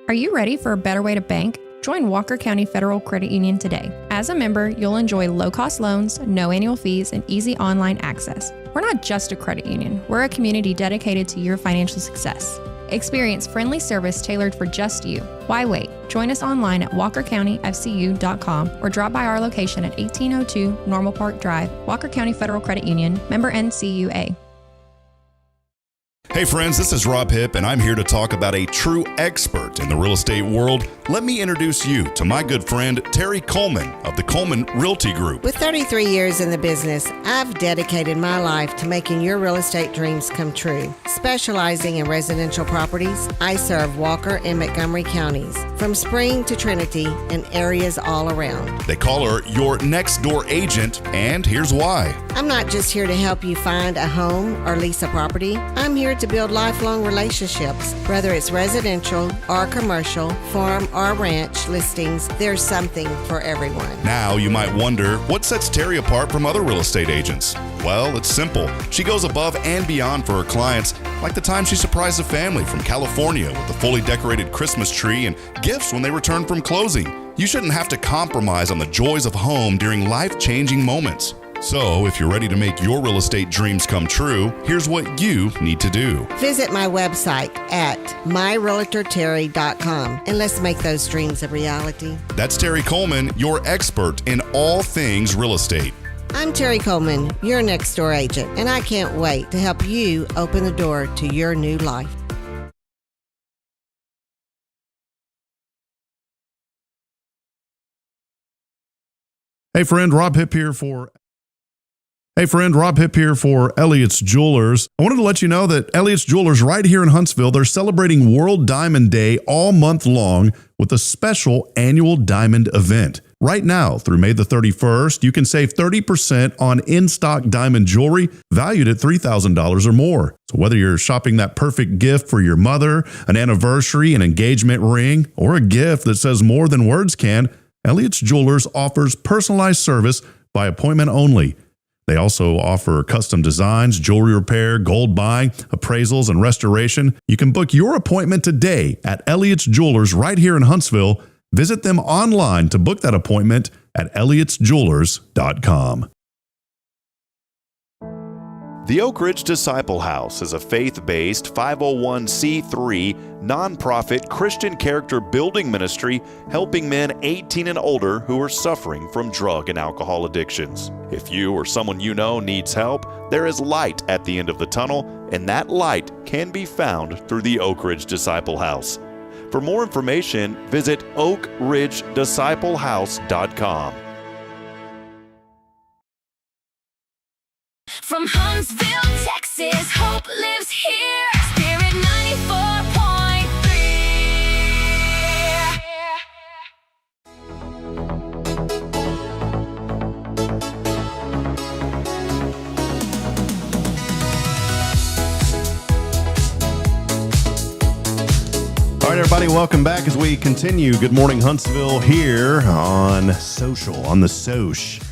Are you ready for a better way to bank? Join Walker County Federal Credit Union today. As a member, you'll enjoy low-cost loans, no annual fees, and easy online access. We're not just a credit union. We're a community dedicated to your financial success. Experience friendly service tailored for just you. Why wait? Join us online at walkercountyfcu.com or drop by our location at 1802 Normal Park Drive, Walker County Federal Credit Union, member NCUA. Hey friends, this is Rob Hipp, and I'm here to talk about a true expert in the real estate world. Let me introduce you to my good friend, Terry Coleman of the Coleman Realty Group. With 33 years in the business, I've dedicated my life to making your real estate dreams come true. Specializing in residential properties, I serve Walker and Montgomery counties, from Spring to Trinity and areas all around. They call her your next door agent, and here's why. I'm not just here to help you find a home or lease a property. I'm here to build lifelong relationships. Whether it's residential or commercial, farm or ranch listings, there's something for everyone. Now you might wonder, what sets Terry apart from other real estate agents? Well, it's simple. She goes above and beyond for her clients, like the time she surprised a family from California with a fully decorated Christmas tree and gifts when they returned from closing. You shouldn't have to compromise on the joys of home during life-changing moments. So, if you're ready to make your real estate dreams come true, here's what you need to do. Visit my website at myrealtorterry.com and let's make those dreams a reality. That's Terry Coleman, your expert in all things real estate. I'm Terry Coleman, your next door agent, and I can't wait to help you open the door to your new life. Hey friend, Rob Hipp here for Hey friend, Rob Hipp here for Elliott's Jewelers. I wanted to let you know that Elliott's Jewelers right here in Huntsville, they're celebrating World Diamond Day all month long with a special annual diamond event. Right now, through May the 31st, you can save 30% on in-stock diamond jewelry valued at $3,000 or more. So whether you're shopping that perfect gift for your mother, an anniversary, an engagement ring, or a gift that says more than words can, Elliott's Jewelers offers personalized service by appointment only. They also offer custom designs, jewelry repair, gold buying, appraisals, and restoration. You can book your appointment today at Elliott's Jewelers right here in Huntsville. Visit them online to book that appointment at elliotsjewelers.com. The Oak Ridge Disciple House is a faith-based 501c3 nonprofit Christian character building ministry helping men 18 and older who are suffering from drug and alcohol addictions. If you or someone you know needs help, there is light at the end of the tunnel, and that light can be found through the Oak Ridge Disciple House. For more information, visit oakridgedisciplehouse.com. From Huntsville, Texas, hope lives here. Spirit 94.3. All right, everybody, welcome back as we continue. Good morning, Huntsville, here on the Soch.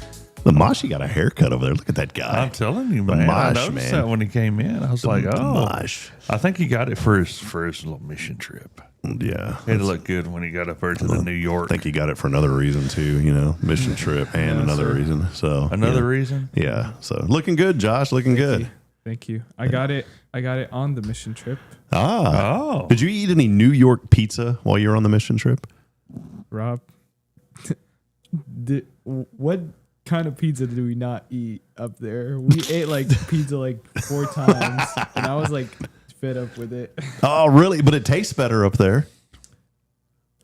The Mosh, got a haircut over there. Look at that guy. I'm telling you, man. I noticed that when he came in. I was like, Mosh. I think he got it for his little mission trip. Yeah. It looked good when he got up there to the New York. I think he got it for another reason, too, mission trip and another reason. So Another reason? Yeah. So looking good, Josh. Looking good. Thank you. I got it on the mission trip. Oh. Did you eat any New York pizza while you were on the mission trip? Rob, what kind of pizza do we not eat up there? We ate pizza 4 times, and I was fed up with it. Oh, really? But it tastes better up there.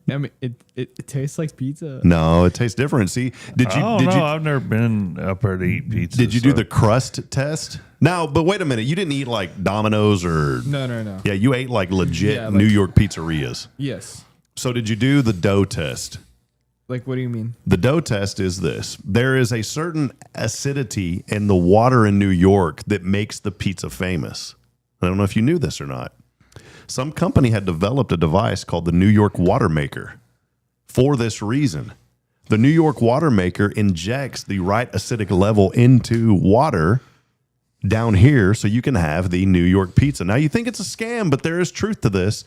I mean, it tastes like pizza. No, it tastes different. See, I've never been up there to eat pizza. Did you do the crust test? No, but wait a minute. You didn't eat Domino's or No. Yeah, you ate legit New York pizzerias. Yes. So did you do the dough test? What do you mean? The dough test is this. There is a certain acidity in the water in New York that makes the pizza famous. I don't know if you knew this or not. Some company had developed a device called the New York Water Maker for this reason. The New York Water Maker injects the right acidic level into water down here so you can have the New York pizza. Now, you think it's a scam, but there is truth to this.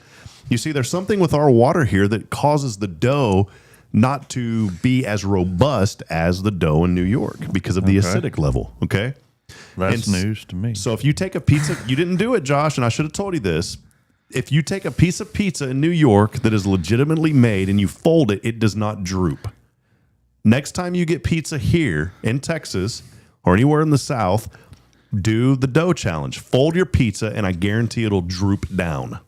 You see, there's something with our water here that causes the dough not to be as robust as the dough in New York because of the acidic level, okay? That's news to me. So if you take a pizza, you didn't do it, Josh, and I should have told you this. If you take a piece of pizza in New York that is legitimately made and you fold it, it does not droop. Next time you get pizza here in Texas or anywhere in the South, do the dough challenge. Fold your pizza, and I guarantee it'll droop down.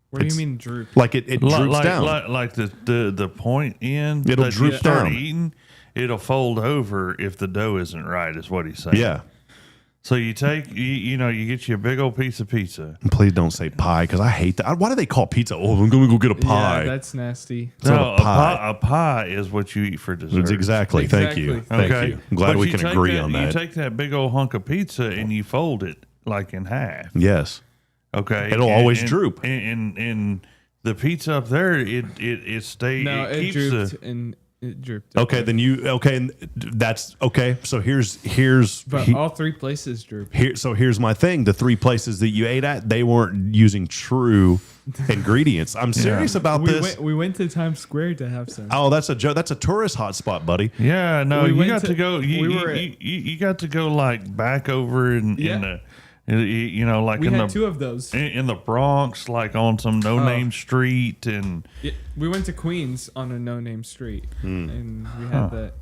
What do you mean droop? It droops down. Like the point in it'll that droop you start down. eating, it'll fold over if the dough isn't right, is what he's saying. Yeah. So you take, you get you a big old piece of pizza. And please don't say pie, because I hate that. Why do they call pizza? Oh, I'm going to go get a pie. Yeah, that's nasty. It's not a pie. A pie is what you eat for dessert. Exactly. Thank you. Thank you. I'm glad we can agree on that. You take that big old hunk of pizza and you fold it in half. Yes. Okay. It'll always droop. And the pizza up there, it stays. No, it drooped and it drooped. Okay, then that's okay. So here's but all 3 places drooped. So here's my thing. The 3 places that you ate at, they weren't using true ingredients. I'm serious about this. We went to Times Square to have some. Oh, that's a joke. That's a tourist hotspot, buddy. Yeah, no, We you went got to- to go. we You got to go back over in the. we had 2 of those. In the Bronx, on some no-name street, and we went to Queens on a no-name street, and we had that.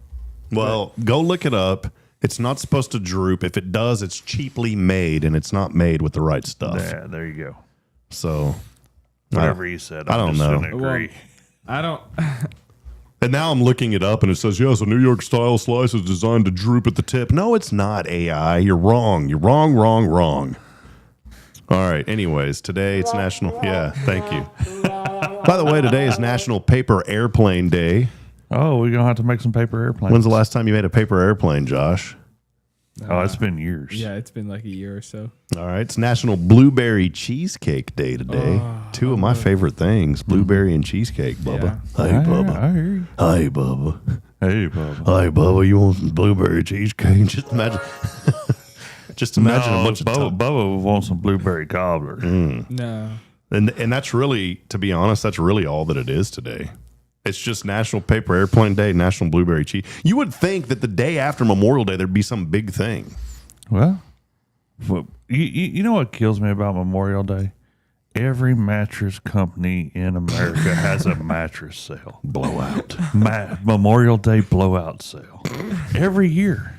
Well, go look it up. It's not supposed to droop. If it does, it's cheaply made, and it's not made with the right stuff. Yeah, there you go. So, whatever you said, I don't know. Agree. I don't. And now I'm looking it up and it says, yes, a New York style slice is designed to droop at the tip. No, it's not AI. You're wrong. You're wrong. All right. Anyways, today it's National. Yeah, thank you. By the way, today is National Paper Airplane Day. Oh, we're going to have to make some paper airplanes. When's the last time you made a paper airplane, Josh? Oh, it's been years. Yeah, it's been like a year or so. All right. It's National Blueberry Cheesecake Day today. Two of my favorite things, blueberry and cheesecake, Bubba. Yeah. Hey, Bubba. I hear you. Hey, Bubba. Hey, Bubba. Hey, Bubba, you want some blueberry cheesecake? Just imagine. Just imagine a bunch of Bubba wants some blueberry cobbler. No. And that's really, to be honest, that's really all that it is today. It's just National Paper Airplane Day, National Blueberry Cheese. You would think that the day after Memorial Day, there'd be some big thing. Well, you know what kills me about Memorial Day? Every mattress company in America has a mattress sale. Blowout. Memorial Day blowout sale. Every year.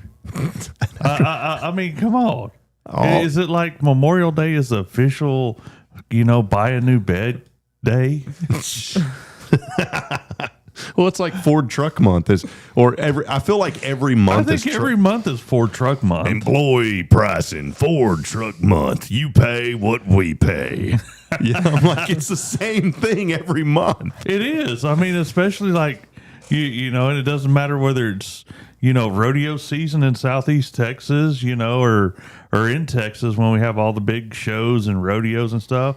I mean, come on. Oh. Is it like Memorial Day is the official, buy a new bed day? Well, it's like Ford Truck Month I feel like every month. I think every month is Ford Truck Month. Employee pricing, Ford Truck Month. You pay what we pay. Yeah, I'm like, it's the same thing every month. It is. I mean, especially like you know, and it doesn't matter whether it's rodeo season in Southeast Texas, or in Texas when we have all the big shows and rodeos and stuff.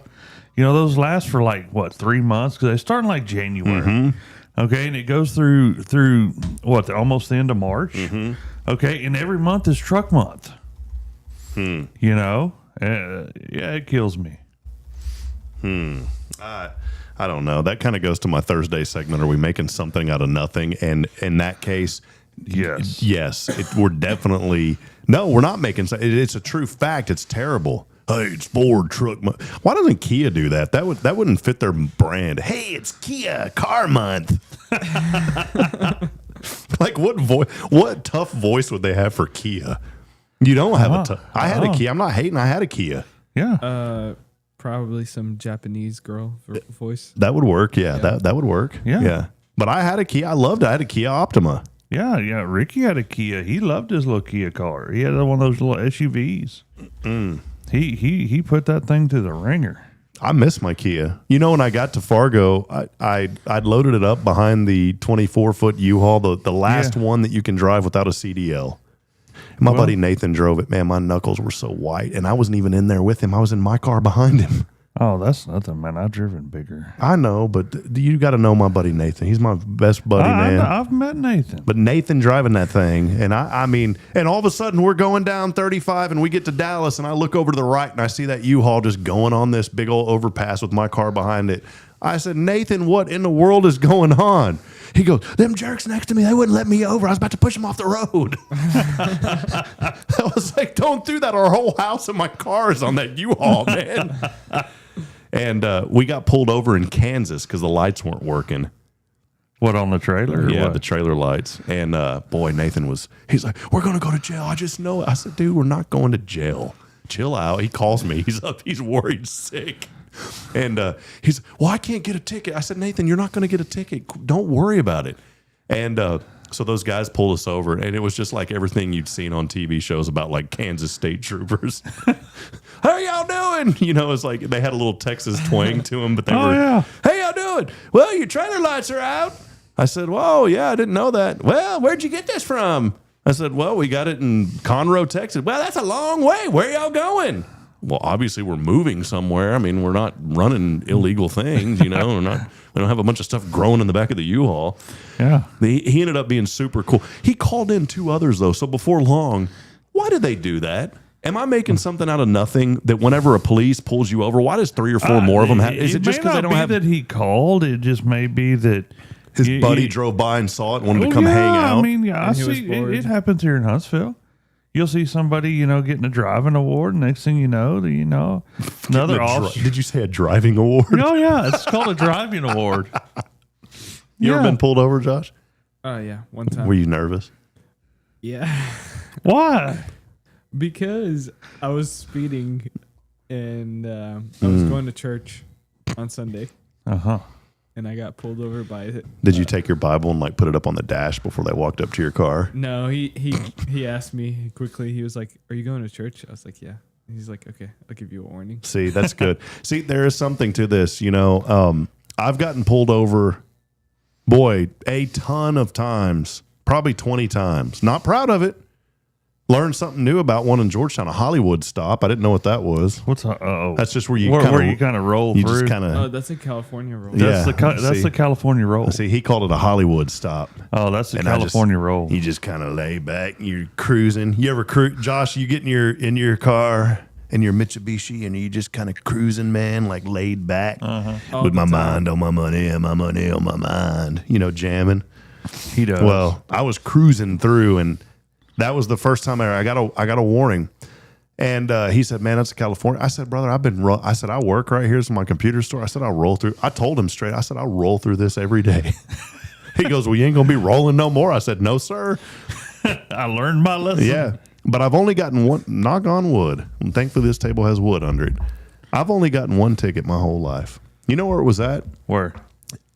Those last for like 3 months because they start in like January. Mm-hmm. Okay, and it goes through almost the end of March. Mm-hmm. Okay, and every month is Truck Month. Yeah, it kills me. I don't know. That kind of goes to my Thursday segment. Are we making something out of nothing? And in that case, yes, we're definitely no. We're not making. It's a true fact. It's terrible. Hey, it's Ford Truck Month. Why doesn't Kia do that? That wouldn't fit their brand. Hey, it's Kia Car Month. Like what tough voice would they have for Kia? You don't have a tough. I had a Kia. I'm not hating. I had a Kia. Yeah. Probably some Japanese girl voice. That would work. Yeah. That would work. Yeah. But I had a Kia. I loved it. I had a Kia Optima. Yeah. Ricky had a Kia. He loved his little Kia car. He had one of those little SUVs. He put that thing to the ringer. I miss my Kia. When I got to Fargo, I'd loaded it up behind the 24-foot U-Haul, the last one that you can drive without a CDL. My buddy Nathan drove it. Man, my knuckles were so white, and I wasn't even in there with him. I was in my car behind him. Oh, that's nothing, man. I've driven bigger. I know, but you got to know my buddy Nathan. He's my best buddy, man. I've met Nathan. But Nathan driving that thing, and I mean, and all of a sudden we're going down 35, and we get to Dallas, and I look over to the right, and I see that U-Haul just going on this big old overpass with my car behind it. I said, Nathan, what in the world is going on? He goes, them jerks next to me, they wouldn't let me over. I was about to push them off the road. I was like, don't do that. Our whole house and my car is on that U-Haul, man. And we got pulled over in Kansas because the lights weren't working. What, on the trailer? Yeah, the trailer lights. And boy, Nathan he's like, we're going to go to jail. I just know it. I said, dude, we're not going to jail. Chill out. He calls me. He's up. He's worried sick. And he's, well, I can't get a ticket. I said, Nathan, you're not going to get a ticket. Don't worry about it. And so those guys pulled us over, and it was just like everything you'd seen on TV shows about like Kansas state troopers. How y'all doing? It's like they had a little Texas twang to them, but they were, hey, y'all doing? Well, your trailer lights are out. I said, whoa, yeah, I didn't know that. Well, where'd you get this from? I said, well, we got it in Conroe, Texas. Well, that's a long way. Where y'all going? Well, obviously we're moving somewhere. I mean, we're not running illegal things, we don't have a bunch of stuff growing in the back of the U-Haul. Yeah. He ended up being super cool. He called in 2 others though. So before long, why did they do that? Am I making something out of nothing that whenever a police pulls you over, why does 3 or 4 more of them have? Is it just because they don't have that he called? It just may be that his buddy drove by and saw it and wanted to come hang out. I mean, I see it happens here in Huntsville. You'll see somebody, getting a driving award. Next thing you know, another officer. Did you say a driving award? Oh, yeah. It's called a driving award. You ever been pulled over, Josh? Yeah, one time. Were you nervous? Yeah. Why? Because I was speeding and I was going to church on Sunday. Uh-huh. and I got pulled over by. Did you take your Bible and like put it up on the dash before they walked up to your car? No, he asked me quickly. He was like, "Are you going to church?" I was like, "Yeah." He's like, "Okay, I'll give you a warning." See, that's good. See, there is something to this. You know, I've gotten pulled over, boy, a ton of times, probably 20 times. Not proud of it. Learned something new about one in Georgetown, a Hollywood stop. I didn't know what that was. What's that's just where you kind of roll you through. Just kind of. Oh, that's a California roll. That's the California roll. See, he called it a Hollywood stop. Oh, that's the California roll. You just kind of lay back. You're cruising. You ever cruise, Josh? You get in your car in your Mitsubishi, and you just kind of cruising, man, like laid back with my mind on my money and my money on my mind. You know, jamming. He does. Well, I was cruising through, and that was the first time I got a warning. And he said, "Man, that's California." I said, "Brother, I said, I work right here. It's my computer store." I said, "I'll roll through." I told him straight. I said, "I'll roll through this every day." He goes, "Well, you ain't gonna be rolling no more." I said, "No, sir." I learned my lesson. Yeah, but I've only gotten one. Knock on wood. And thankfully, this table has wood under it. I've only gotten one ticket my whole life. You know where it was at? Where?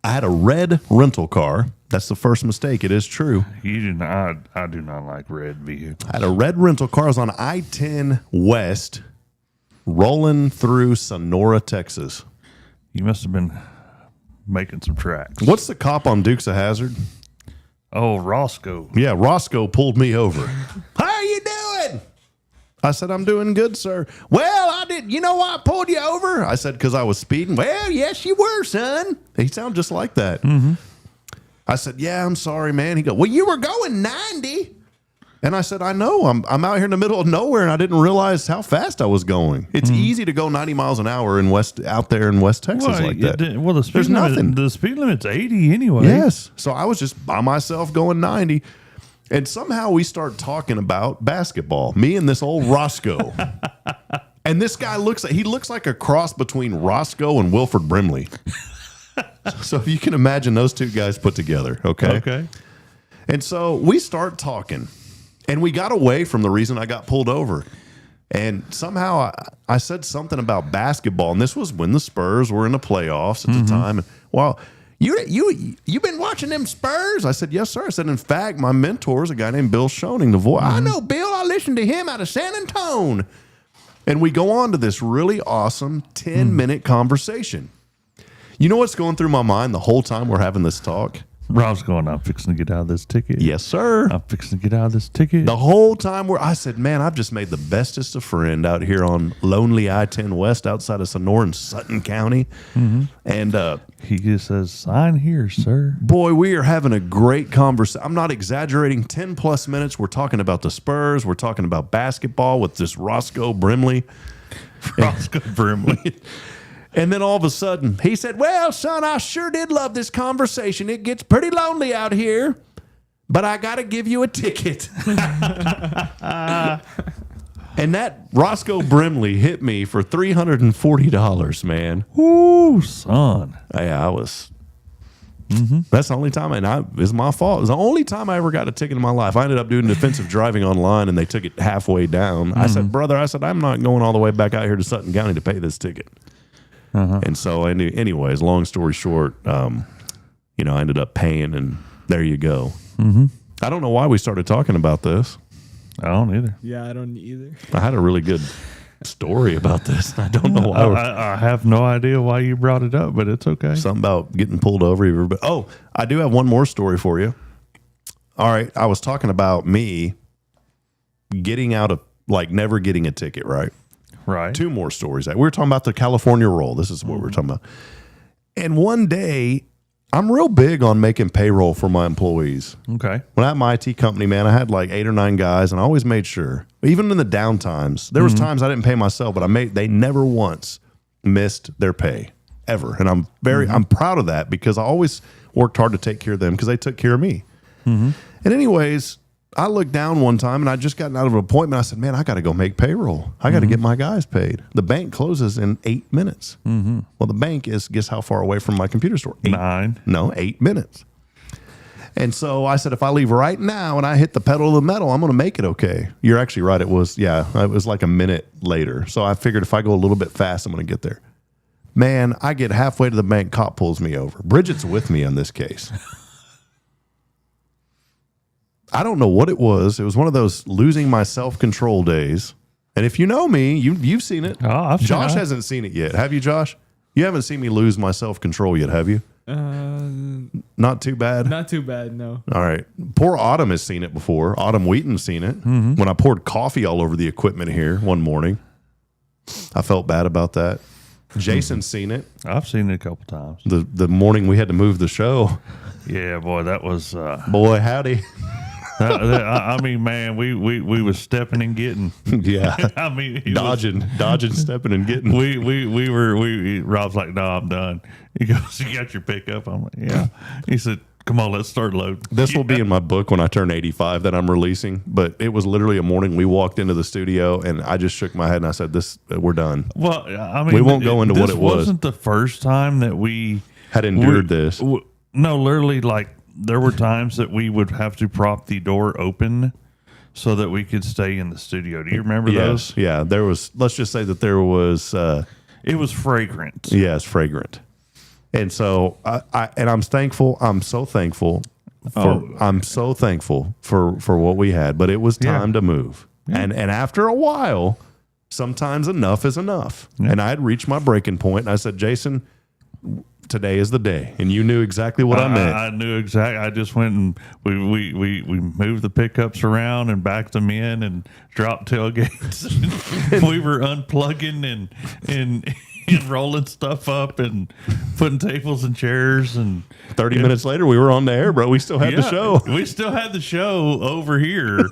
I had a red rental car. That's the first mistake. It is true. You do not. I do not like red vehicles. I had a red rental car. I was on I-10 West, rolling through Sonora, Texas. You must have been making some tracks. What's the cop on Dukes of Hazzard? Oh, Roscoe. Yeah, Roscoe pulled me over. "How you doing?" I said, "I'm doing good, sir." "Well, I did. You know why I pulled you over?" I said, "Because I was speeding." "Well, yes, you were, son." He sounded just like that. Mm-hmm. I said, "Yeah, I'm sorry, man." He goes, "Well, you were going 90. And I said, "I know. I'm out here in the middle of nowhere, and I didn't realize how fast I was going." It's easy to go 90 miles an hour out there in West Texas like that. The speed There's limit, nothing. The speed limit's 80 anyway. Yes. So I was just by myself going 90. And somehow we start talking about basketball, me and this old Roscoe. And this guy looks like a cross between Roscoe and Wilford Brimley. So if you can imagine those two guys put together, okay? Okay. And so we start talking, and we got away from the reason I got pulled over. And somehow I said something about basketball, and this was when the Spurs were in the playoffs at the time. And, well, you been watching them Spurs? I said, "Yes, sir." I said, "In fact, my mentor is a guy named Bill Schoening, the voice." "I know Bill. I listened to him out of San Antonio." And we go on to this really awesome 10-minute conversation. You know what's going through my mind the whole time we're having this talk? Rob's going, "I'm fixing to get out of this ticket." "Yes, sir." "I'm fixing to get out of this ticket." The whole time I said, "Man, I've just made the bestest of friend out here on lonely I-10 West outside of Sonora in Sutton County." And he just says, "Sign here, sir." Boy, we are having a great conversation. I'm not exaggerating. 10 plus minutes. We're talking about the Spurs. We're talking about basketball with this Roscoe Brimley. Roscoe Brimley. And then all of a sudden, he said, "Well, son, I sure did love this conversation. It gets pretty lonely out here, but I got to give you a ticket." And that Roscoe Brimley hit me for $340, man. Ooh, son. Yeah, I was. That's the only time, it's my fault. It was the only time I ever got a ticket in my life. I ended up doing defensive driving online, and they took it halfway down. I said, "Brother," I said, "I'm not going all the way back out here to Sutton County to pay this ticket." And so, anyways, long story short, I ended up paying, and there you go. I don't know why we started talking about this. I don't either. Yeah, I don't either. I had a really good story about this. I don't know why. I have no idea why you brought it up, but it's okay. Something about getting pulled over. But I do have one more story for you. All right, I was talking about me getting out of never getting a ticket, right? Right. Two more stories. We were talking about the California roll. This is what we're talking about. And one day, I'm real big on making payroll for my employees. Okay. When I had my IT company, man, I had like 8 or 9 guys, and I always made sure, even in the down times, there was times I didn't pay myself, but they never once missed their pay ever. And I'm proud of that because I always worked hard to take care of them because they took care of me. And anyways, I looked down one time and I just gotten out of an appointment. I said, "Man, I got to go make payroll. I got to get my guys paid." The bank closes in 8 minutes. Well, the bank is, guess how far away from my computer store? 9. No, 8 minutes. And so I said, if I leave right now and I hit the pedal to the metal, I'm going to make it okay. You're actually right. It was like a minute later. So I figured if I go a little bit fast, I'm going to get there. Man, I get halfway to the bank, cop pulls me over. Bridget's with me in this case. I don't know what it was. It was one of those losing my self-control days. And if you know me, you've seen it. Oh, Josh hasn't seen it yet. Have you, Josh? You haven't seen me lose my self-control yet, have you? Not too bad? Not too bad, no. All right. Poor Autumn has seen it before. Autumn Wheaton's seen it. When I poured coffee all over the equipment here one morning. I felt bad about that. Jason's seen it. I've seen it a couple times. The morning we had to move the show. Yeah, boy, that was... Boy, howdy. I mean, man, we was stepping and getting. Yeah. I mean, dodging, stepping and getting. Rob's like, no, I'm done. He goes, you got your pickup? I'm like, yeah. He said, come on, let's start loading. This will be in my book when I turn 85 that I'm releasing. But it was literally a morning we walked into the studio and I just shook my head and I said, we're done. Well, I mean, we won't go into what it was. This wasn't the first time that we had endured this. No, literally, like, there were times that we would have to prop the door open so that we could stay in the studio. Do you remember those? Yeah, there was. Let's just say that there was. It was fragrant. Yes, fragrant. And so I'm thankful. I'm so thankful. I'm so thankful for what we had. But it was time to move. Yeah. And after a while, sometimes enough is enough. Yeah. And I had reached my breaking point. And I said, Jason, today is the day, and you knew exactly what I meant. I knew exactly. I just went and we moved the pickups around and backed them in and dropped tailgates. We were unplugging and rolling stuff up and putting tables and chairs. And 30 minutes later, we were on the air, bro. We still had the show. We still had the show over here.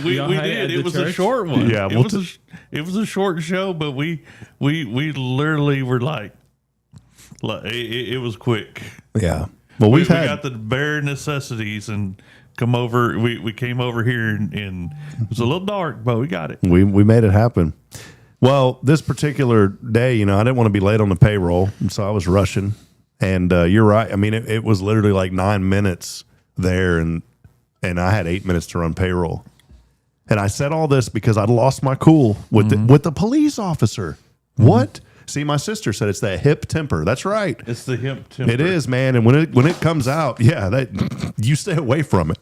we did. It was a short one. Yeah, it was a short show, but we literally were like. It was quick. Yeah. Well, we got the bare necessities and come over. We came over here and it was a little dark, but we got it. We made it happen. Well, this particular day, I didn't want to be late on the payroll, so I was rushing. And you're right. I mean, it was literally like 9 minutes there, and I had 8 minutes to run payroll. And I said all this because I'd lost my cool with the police officer. What? See, my sister said it's that hip temper. That's right. It's the hip temper. It is, man. And when it comes out, that you stay away from it.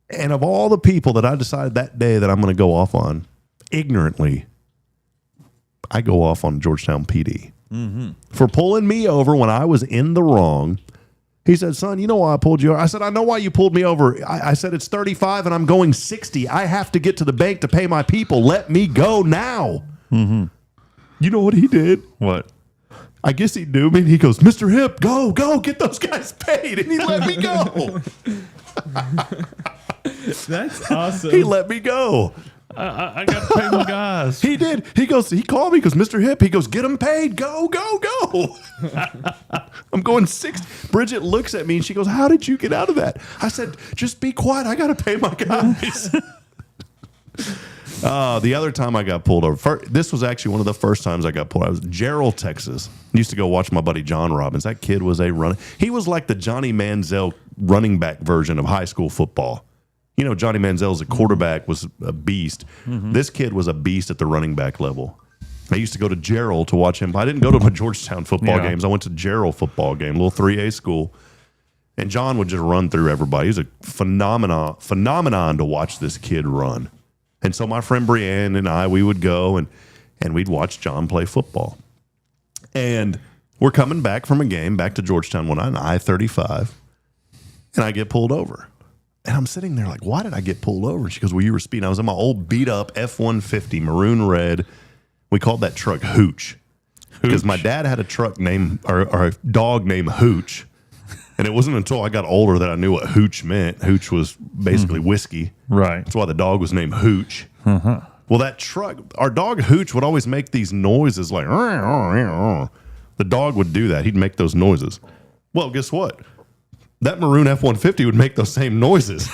And of all the people that I decided that day that I'm going to go off on, ignorantly, I go off on Georgetown PD for pulling me over when I was in the wrong. He said, son, you know why I pulled you over? I said, I know why you pulled me over. I said, it's 35 and I'm going 60. I have to get to the bank to pay my people. Let me go now. You know what he did? What? I guess he knew me. And he goes, Mr. Hip, go, get those guys paid. And he let me go. That's awesome. He let me go. I got to pay my guys. He did. He goes, he called me because Mr. Hip, he goes, get them paid. Go. I'm going 6. Bridget looks at me and she goes, how did you get out of that? I said, just be quiet. I got to pay my guys. The other time I got pulled over, this was actually one of the first times I got pulled over. I was in Gerald, Texas. I used to go watch my buddy John Robbins. That kid was he was like the Johnny Manziel running back version of high school football. Johnny Manziel's a quarterback, was a beast. This kid was a beast at the running back level. I used to go to Gerald to watch him. I didn't go to my Georgetown football games. I went to Gerald football game, little 3A school. And John would just run through everybody. He was a phenomenon to watch this kid run. And so my friend Brianne and I, we would go and we'd watch John play football. And we're coming back from a game back to Georgetown one night on I-35. And I get pulled over. And I'm sitting there like, why did I get pulled over? And she goes, well, you were speeding. I was in my old beat up F-150, maroon red. We called that truck Hooch. Because my dad had a truck named, or a dog named Hooch. And it wasn't until I got older that I knew what hooch meant. Hooch was basically whiskey. Right. That's why the dog was named Hooch. Well, that truck, our dog Hooch would always make these noises like, the dog would do that. He'd make those noises. Well, guess what? That maroon F-150 would make those same noises.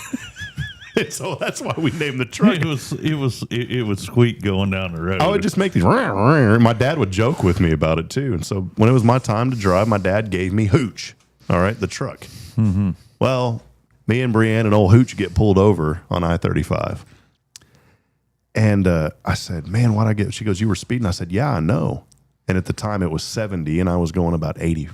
And so that's why we named the truck. It would squeak going down the road. I would just make these. My dad would joke with me about it too. And so when it was my time to drive, my dad gave me Hooch. All right, the truck. Well, me and Brianne and old Hooch get pulled over on I-35. And I said, man, why'd I get... She goes, you were speeding? I said, yeah, I know. And at the time it was 70 and I was going about 80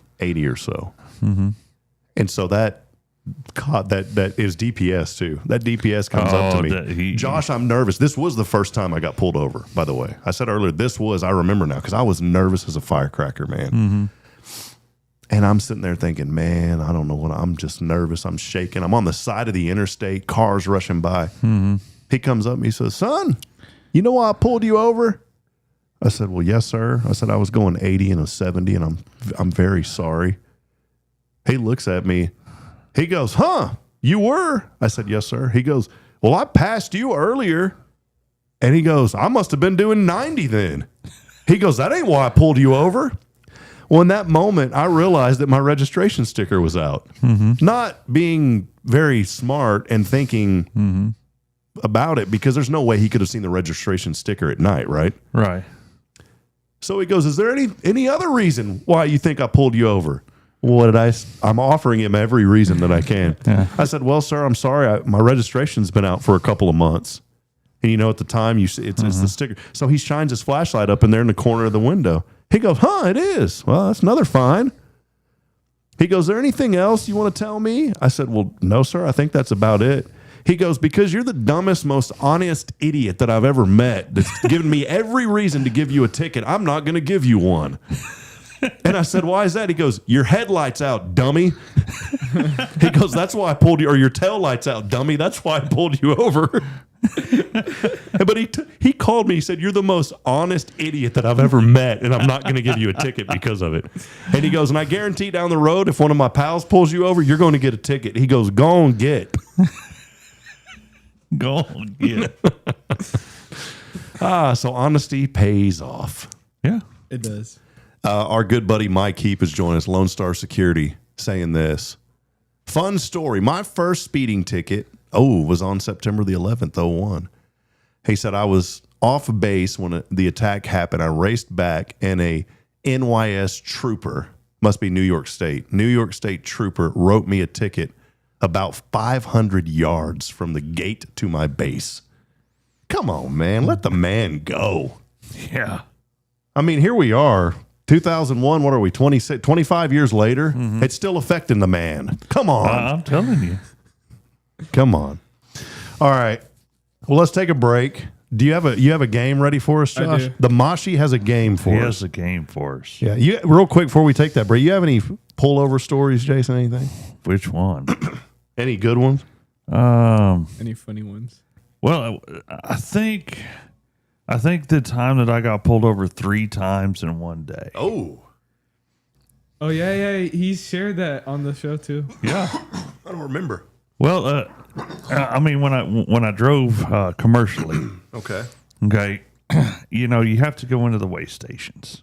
or so. And so that is DPS too. That DPS comes up to me. Josh, I'm nervous. This was the first time I got pulled over, by the way. I said earlier, I remember now, because I was nervous as a firecracker, man. And I'm sitting there thinking, man, I don't know what, I'm just nervous. I'm shaking. I'm on the side of the interstate, cars rushing by. He comes up and he says, son, you know why I pulled you over? I said, well, yes, sir. I said, I was going 80 and a 70 and I'm very sorry. He looks at me. He goes, huh, you were? I said, yes, sir. He goes, well, I passed you earlier. And he goes, I must have been doing 90 then. He goes, that ain't why I pulled you over. Well, in that moment, I realized that my registration sticker was out. Not being very smart and thinking about it, because there's no way he could have seen the registration sticker at night, right? Right. So he goes, is there any other reason why you think I pulled you over? What did I'm offering him every reason that I can. I said, well, sir, I'm sorry. My registration's been out for a couple of months. And you know, at the time, it's the sticker. So he shines his flashlight up in there in the corner of the window. He goes, huh, it is. Well, that's another fine. He goes, is there anything else you want to tell me? I said, well, no, sir. I think that's about it. He goes, because you're the dumbest, most honest idiot that I've ever met that's given me every reason to give you a ticket, I'm not going to give you one. And I said, why is that? He goes, your headlight's out, dummy. He goes, that's why I pulled you, or your tail light's out, dummy. That's why I pulled you over. But he called me. He said, you're the most honest idiot that I've ever met, and I'm not going to give you a ticket because of it. And he goes, and I guarantee down the road, if one of my pals pulls you over, you're going to get a ticket. He goes, go on, get. Go on, get. So honesty pays off. Yeah, it does. Our good buddy Mike Heap is joining us, Lone Star Security, saying this. Fun story. My first speeding ticket, was on September the 11th, 01. He said, I was off base when the attack happened. I raced back, and a NYS trooper, must be New York State trooper, wrote me a ticket about 500 yards from the gate to my base. Come on, man. Let the man go. Yeah. I mean, here we are. 2001, what are we, 25 years later? It's still affecting the man. Come on. I'm telling you. Come on. All right. Well, let's take a break. Do you have a game ready for us, Josh? I do. The Mashi has a game for us. He has a game for us. Yeah. Real quick before we take that break, you have any pullover stories, Jason? Anything? Which one? Any good ones? Any funny ones? Well, I think the time that I got pulled over 3 times in one day. Oh, yeah. He shared that on the show too. Yeah. I don't remember. Well, I mean, when I drove commercially, Okay. you know, you have to go into the weigh stations.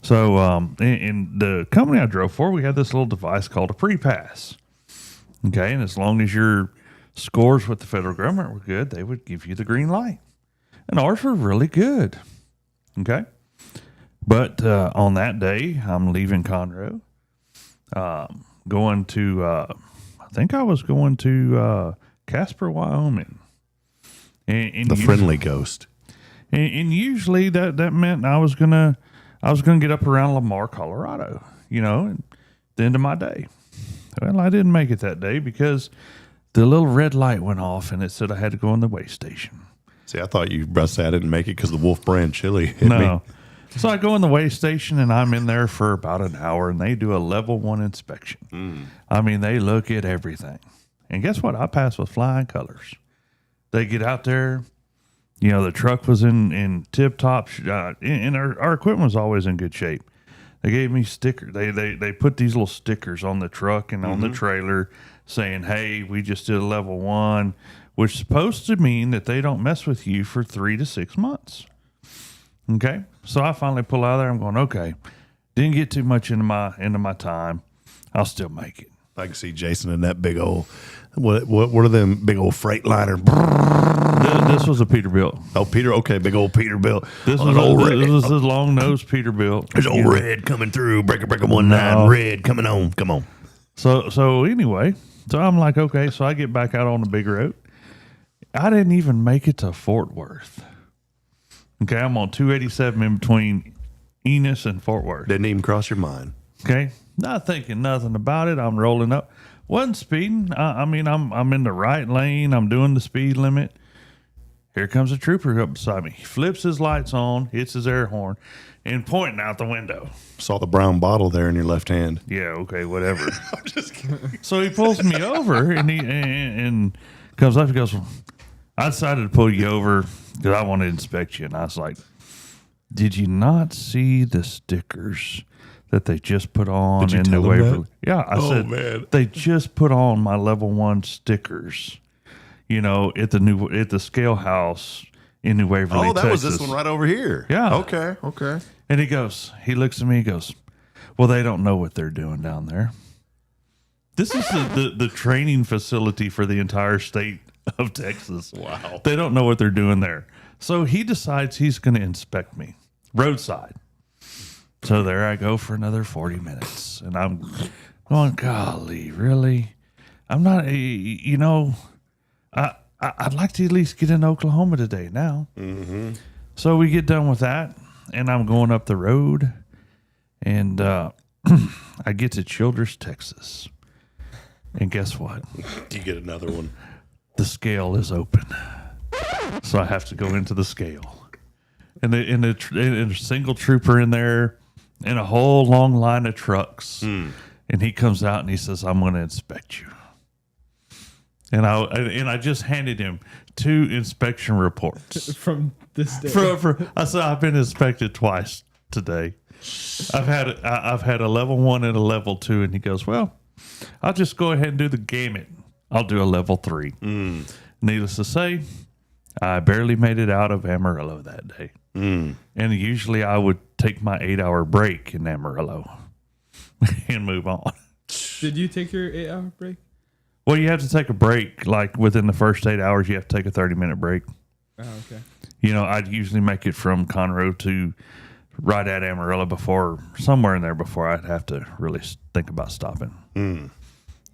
So in the company I drove for, we had this little device called a pre-pass. Okay, and as long as your scores with the federal government were good, they would give you the green light. And ours were really good. Okay. But on that day, I'm leaving Conroe, going to, I think I was going to Casper, Wyoming. And The friendly ghost. And usually that meant I was gonna get up around Lamar, Colorado, you know, at the end of my day. Well, I didn't make it that day because the little red light went off and it said I had to go in the weigh station. See, I thought you say I didn't make it because the Wolf Brand chili hit me. So I go in the weigh station and I'm in there for about an hour and they do a level 1 inspection. I mean, they look at everything. And guess what? I passed with flying colors. They get out there. You know, the truck was in tip-top, and our equipment was always in good shape. They gave me stickers. They put these little stickers on the truck and on the trailer saying, hey, we just did a level 1, which is supposed to mean that they don't mess with you for 3 to 6 months. Okay? So I finally pull out of there. I'm going, okay, didn't get too much into my time. I'll still make it. I can see Jason in that big old, what are them big old Freightliner? This was a Peterbilt. Oh, Peter. Okay, big old Peterbilt. This was a long nosed Peterbilt. There's old red coming through. Breaker 19. Red coming on. Come on. So anyway, so I'm like, okay. So I get back out on the big road. I didn't even make it to Fort Worth. Okay, I'm on 287 in between Enos and Fort Worth. Didn't even cross your mind. Okay, not thinking nothing about it. I'm rolling up. Wasn't speeding. I'm in the right lane. I'm doing the speed limit. Here comes a trooper up beside me. He flips his lights on, hits his air horn, and pointing out the window. Saw the brown bottle there in your left hand. Yeah, okay, whatever. I'm just kidding. So he pulls me over and he comes up and goes, well, I decided to pull you over because I want to inspect you. And I was like, did you not see the stickers that they just put on Did you in tell New him Waverly? that? Yeah, I Oh, said, man. they just put on my level 1 stickers, at the scale house in New Waverly, Oh, that was Texas. this one right over here. Yeah. Okay. And he looks at me, he goes, well, they don't know what they're doing down there. This is the training facility for the entire state of Texas. Wow. They don't know what they're doing there. So he decides he's going to inspect me roadside. So there I go for another 40 minutes. And I'm going, golly, really? I'm not, I'd like to at least get in Oklahoma today now. Mm-hmm. So we get done with that, and I'm going up the road, and I get to Childress, Texas. And guess what? You get another one. The scale is open. So I have to go into the scale. And a single trooper in there and a whole long line of trucks. And he comes out and he says, I'm going to inspect you. And I just handed him 2 inspection reports. From this day. I said, I've been inspected twice today. I've had a level 1 and a level 2. And he goes, well, I'll just go ahead and do the gamut. I'll do a level 3. Needless to say, I barely made it out of Amarillo that day. And usually I would take my 8-hour break in Amarillo and move on. Did you take your 8-hour break? Well, you have to take a break. Like within the first 8 hours, you have to take a 30-minute break. Oh, okay. I'd usually make it from Conroe to right at Amarillo somewhere in there before I'd have to really think about stopping.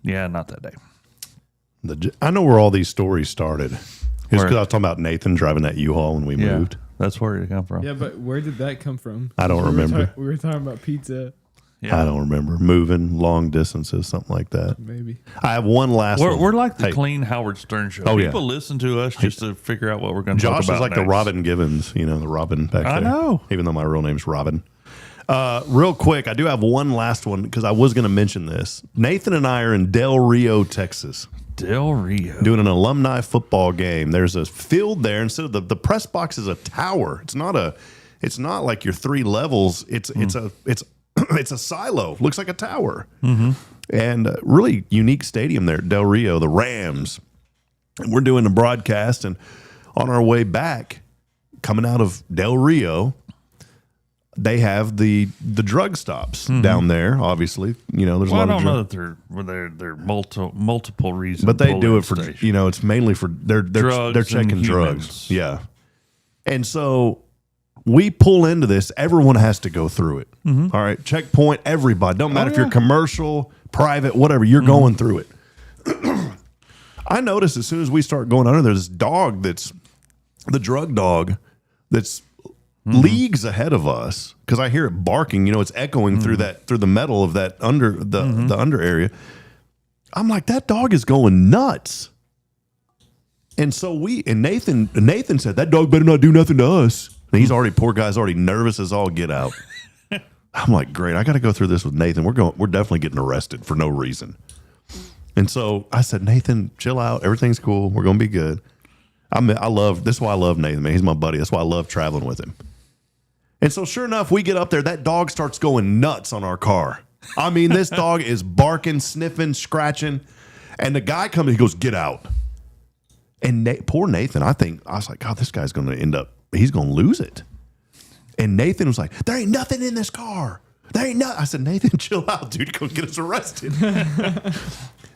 Yeah, not that day. I know where all these stories started. It's because I was talking about Nathan driving that U-Haul when we moved. That's where it come from. Yeah, but where did that come from? I don't remember. We were talking about pizza. Yeah. I don't remember. Moving long distances, something like that. Maybe. I have one last one. We're like the Hey. clean Howard Stern show. Oh, yeah. People listen to us just to figure out what we're going to talk Josh about is like next. the Robin Givens, the Robin back there. I know. Even though my real name's Robin. Real quick, I do have one last one because I was going to mention this. Nathan and I are in Del Rio, Texas. Del Rio. Doing an alumni football game. There's a field there. Instead of the press box is a tower. It's not like your 3 levels. It's a silo. Looks like a tower. And a really unique stadium there at Del Rio, the Rams. And we're doing the broadcast, and on our way back, coming out of Del Rio, they have the drug stops down there. Obviously, there's a lot I don't of know that they're multiple reasons, but they do it for station. it's mainly for they're Drugs checking and drugs. humans. Yeah, and so we pull into this. Everyone has to go through it. All right, checkpoint. Everybody. Don't matter if you're commercial, private, whatever. You're going through it. I noticed as soon as we start going under, there's this dog that's the drug dog that's leagues ahead of us because I hear it barking. it's echoing through the metal of that the under area. I'm like, that dog is going nuts. And so Nathan said, that dog better not do nothing to us. And he's poor guy's already nervous as all get out. I'm like, great, I got to go through this with Nathan. We're definitely getting arrested for no reason. And so I said, Nathan, chill out. Everything's cool. We're going to be good. This is why I love Nathan, man. He's my buddy. That's why I love traveling with him. And so sure enough, we get up there. That dog starts going nuts on our car. I mean, this dog is barking, sniffing, scratching. And the guy comes, he goes, get out. And poor Nathan, I was like, God, this guy's going to end up, he's going to lose it. And Nathan was like, there ain't nothing in this car. There ain't nothing. I said, Nathan, chill out, dude. You're going to get us arrested.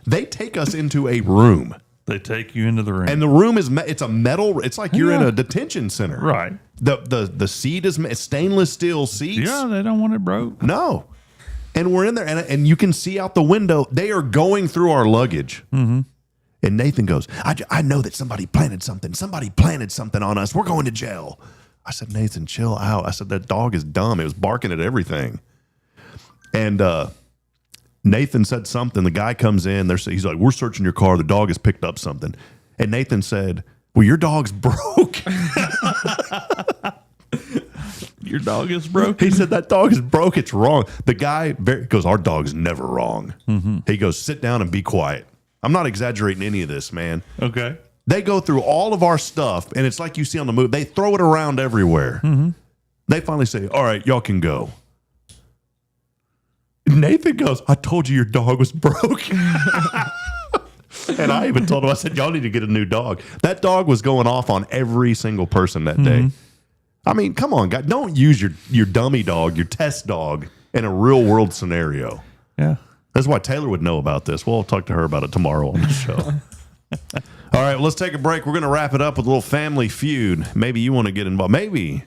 They take us into a room. They take you into the room. And the room it's a metal, it's like you're in a detention center. Right. The seat is stainless steel seats. Yeah, they don't want it broke. No. And we're in there, and you can see out the window, they are going through our luggage. And Nathan goes, I know that somebody planted something. Somebody planted something on us. We're going to jail. I said, Nathan, chill out. I said, that dog is dumb. It was barking at everything. And Nathan said something. The guy comes in. He's like, we're searching your car. The dog has picked up something. And Nathan said, well, your dog's broke. Your dog is broke? He said, that dog is broke. It's wrong. The guy goes, our dog's never wrong. Mm-hmm. He goes, sit down and be quiet. I'm not exaggerating any of this, man. Okay. They go through all of our stuff, and it's like you see on the movie. They throw it around everywhere. Mm-hmm. They finally say, all right, y'all can go. Nathan goes, I told you your dog was broke. And I even told him, I said, y'all need to get a new dog. That dog was going off on every single person that day. I mean, come on, guys. Don't use your dummy dog, your test dog, in a real world scenario. Yeah. That's why Taylor would know about this. We'll talk to her about it tomorrow on the show. All right, well, let's take a break. We're going to wrap it up with a little family feud. Maybe you want to get involved. Maybe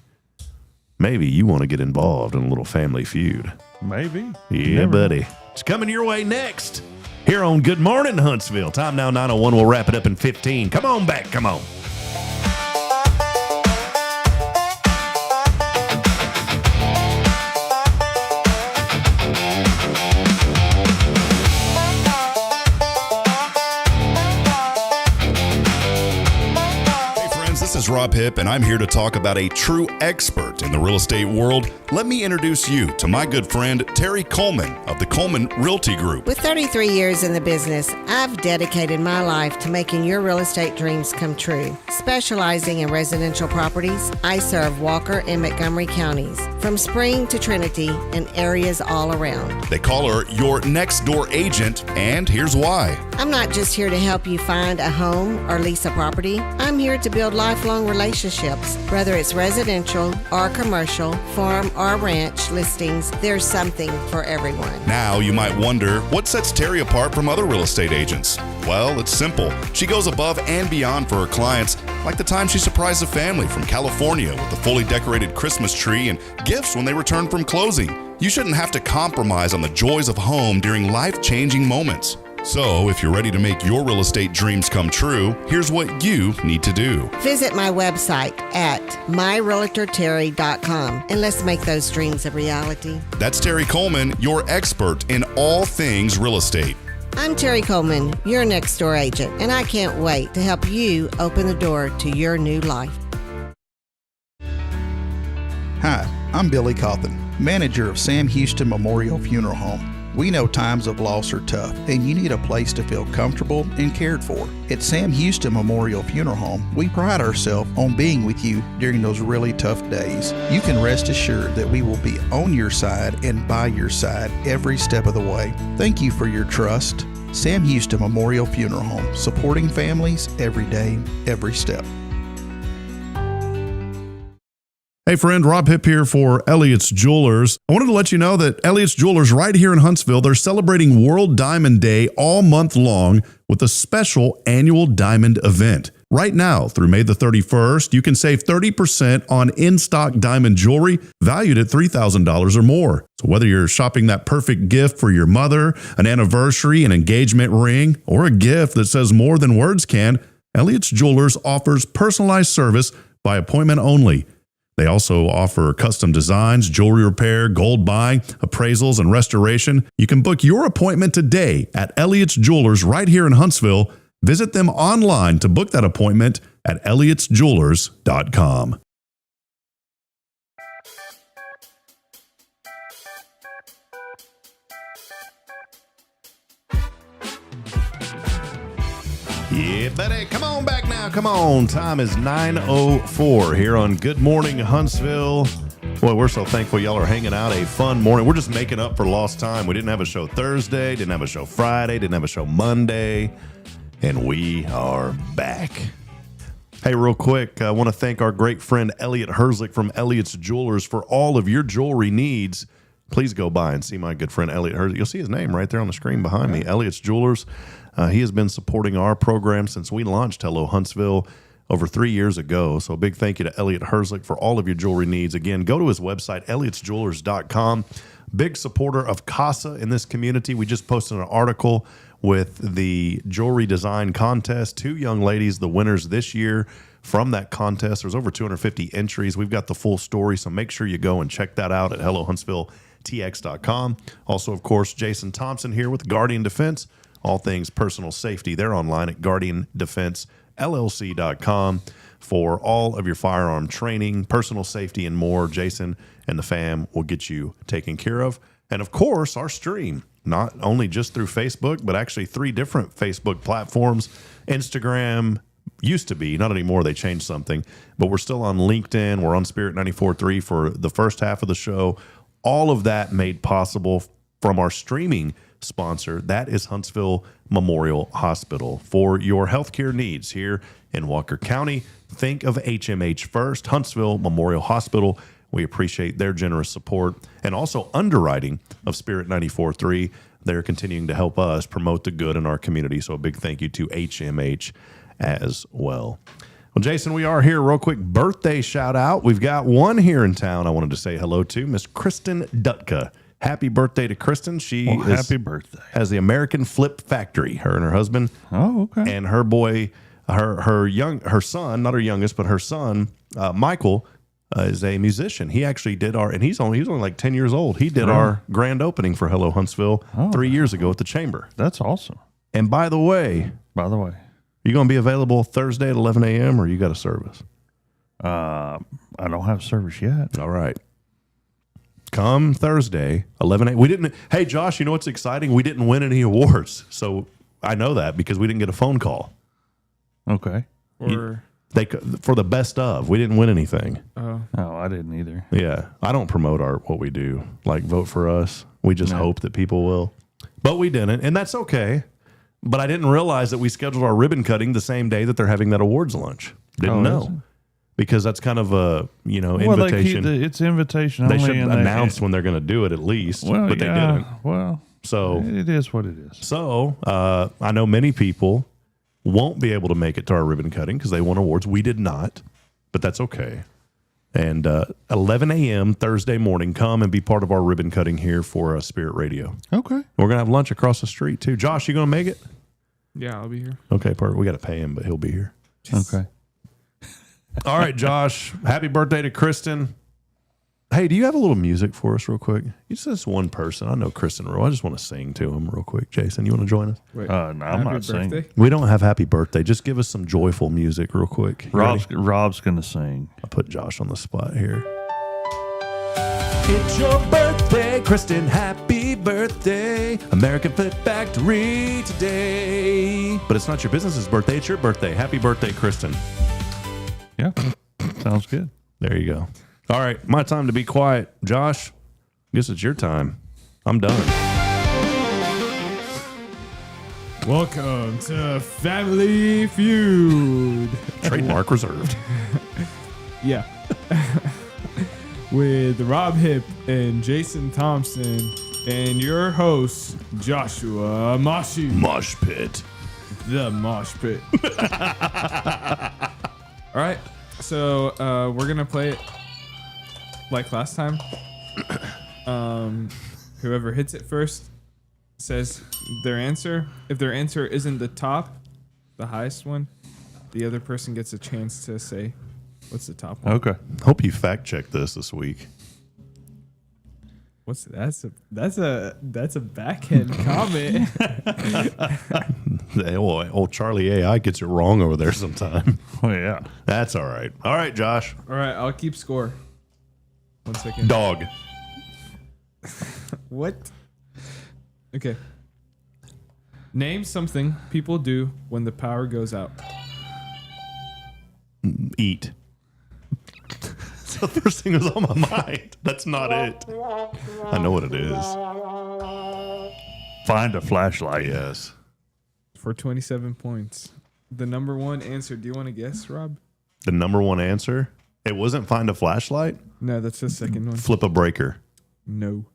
you want to get involved in a little family feud. Maybe. Yeah, buddy. It's coming your way next here on Good Morning Huntsville. Time now 9:01. We'll wrap it up in 15. Come on back. Come on. This is Rob Hipp, and I'm here to talk about a true expert in the real estate world. Let me introduce you to my good friend, Terry Coleman of the Coleman Realty Group. With 33 years in the business, I've dedicated my life to making your real estate dreams come true. Specializing in residential properties, I serve Walker and Montgomery counties, from Spring to Trinity and areas all around. They call her your next door agent, and here's why. I'm not just here to help you find a home or lease a property. I'm here to build lifelong relationships. Whether it's residential or commercial, farm or ranch listings, there's something for everyone. Now you might wonder, what sets Terry apart from other real estate agents? Well, it's simple. She goes above and beyond for her clients, like the time she surprised a family from California with a fully decorated Christmas tree and gifts when they returned from closing. You shouldn't have to compromise on the joys of home during life-changing moments. So, if you're ready to make your real estate dreams come true, here's what you need to do. Visit my website at myrealtorterry.com and let's make those dreams a reality. That's Terry Coleman, your expert in all things real estate. I'm Terry Coleman, your next door agent, and I can't wait to help you open the door to your new life. Hi, I'm Billy Cawthon, manager of Sam Houston Memorial Funeral Home. We know times of loss are tough, and you need a place to feel comfortable and cared for. At Sam Houston Memorial Funeral Home, we pride ourselves on being with you during those really tough days. You can rest assured that we will be on your side and by your side every step of the way. Thank you for your trust. Sam Houston Memorial Funeral Home, supporting families every day, every step. Hey friend, Rob Hipp here for Elliott's Jewelers. I wanted to let you know that Elliott's Jewelers right here in Huntsville, they're celebrating World Diamond Day all month long with a special annual diamond event. Right now, through May the 31st, you can save 30% on in-stock diamond jewelry valued at $3,000 or more. So whether you're shopping that perfect gift for your mother, an anniversary, an engagement ring, or a gift that says more than words can, Elliott's Jewelers offers personalized service by appointment only. They also offer custom designs, jewelry repair, gold buying, appraisals, and restoration. You can book your appointment today at Elliott's Jewelers right here in Huntsville. Visit them online to book that appointment at elliotsjewelers.com. Yeah, buddy. Come on back now. Come on. Time is 9:04 here on Good Morning Huntsville. Boy, we're so thankful y'all are hanging out. A fun morning. We're just making up for lost time. We didn't have a show Thursday, didn't have a show Friday, didn't have a show Monday, and we are back. Hey, real quick, I want to thank our great friend Elliot Herzlich from Elliott's Jewelers for all of your jewelry needs. Please go by and see my good friend Elliot Herzlich. You'll see his name right there on the screen behind me, Elliott's Jewelers. He has been supporting our program since we launched Hello Huntsville over 3 years ago. So a big thank you to Elliot Herzlich for all of your jewelry needs. Again, go to his website, elliotsjewelers.com. Big supporter of CASA in this community. We just posted an article with the jewelry design contest. 2 young ladies, the winners this year, from that contest. There's over 250 entries. We've got the full story, so make sure you go and check that out at HelloHuntsvilleTX.com. Also, of course, Jason Thompson here with Guardian Defense, all things personal safety. They're online at GuardianDefenseLLC.com for all of your firearm training, personal safety, and more. Jason and the fam will get you taken care of. And of course, our stream, not only just through Facebook, but actually 3 different Facebook platforms. Instagram used to be, not anymore, they changed something, but we're still on LinkedIn. We're on Spirit 94.3 for the first half of the show. All of that made possible from our streaming sponsor. That is Huntsville Memorial Hospital. For your healthcare needs here in Walker County, think of HMH first. Huntsville Memorial Hospital. We appreciate their generous support and also underwriting of Spirit 94.3. They're continuing to help us promote the good in our community. So a big thank you to HMH as well. Well, Jason, we are here. Real quick birthday shout out. We've got one here in town I wanted to say hello to, Miss Kristen Dutka. Happy birthday to Kristen. Happy birthday. Has the American Flip Factory, her and her husband. Oh, okay. And her boy, her son, not her youngest, but her son, Michael, is a musician. He actually did he's only like 10 years old. He did our grand opening for Hello Huntsville 3 years ago at the Chamber. That's awesome. And by the way, you going to be available Thursday at 11 a.m. or you got a service? I don't have service yet. All right. Come Thursday, 11 a.m. Hey, Josh, you know what's exciting? We didn't win any awards. So I know that because we didn't get a phone call. Okay. For the best of. We didn't win anything. Oh, I didn't either. Yeah. I don't promote what we do. Like, vote for us. We just hope that people will. But we didn't, and that's okay. But I didn't realize that we scheduled our ribbon cutting the same day that they're having that awards lunch. Didn't know. Because that's kind of a, invitation. It's invitation They only. should announce when they're going to do it at least, but they didn't. Well, so it is what it is. So I know many people won't be able to make it to our ribbon cutting because they won awards. We did not, but that's okay. And 11 a.m. Thursday morning, come and be part of our ribbon cutting here for Spirit Radio. Okay. We're going to have lunch across the street, too. Josh, you going to make it? Yeah, I'll be here. Okay, perfect. We got to pay him, but he'll be here. Okay. All right, Josh. Happy birthday to Kristen. Hey, do you have a little music for us real quick? It's just one person. I know Kristen real. I just want to sing to him real quick. Jason, you want to join us? Wait, no, I'm not singing. We don't have happy birthday. Just give us some joyful music real quick. Rob's going to sing. I put Josh on the spot here. It's your birthday, Kristen. Happy birthday. American Flip Factory today. But it's not your business's birthday. It's your birthday. Happy birthday, Kristen. Yeah. Sounds good. There you go. All right. My time to be quiet. Josh, guess it's your time. I'm done. Welcome to Family Feud. Trademark reserved. Yeah. With Rob Hipp and Jason Thompson and your host, Joshua Mashi. Mosh Pit. The Mosh Pit. All right. So we're going to play it like last time. Whoever hits it first says their answer. If their answer isn't the top, the highest one, the other person gets a chance to say what's the top one. Okay. Hope you fact check this week. That's a backhand comment. Old Charlie AI gets it wrong over there sometime. Oh yeah. That's all right. All right, Josh. All right, I'll keep score. 1 second. Dog. What? Okay. Name something people do when the power goes out. Eat. That's the first thing that was on my mind. That's not it. I know what it is. Find a flashlight. Yes. For 27 points. The number one answer. Do you want to guess, Rob? The number one answer? It wasn't find a flashlight? No, that's the second one. Flip a breaker. No.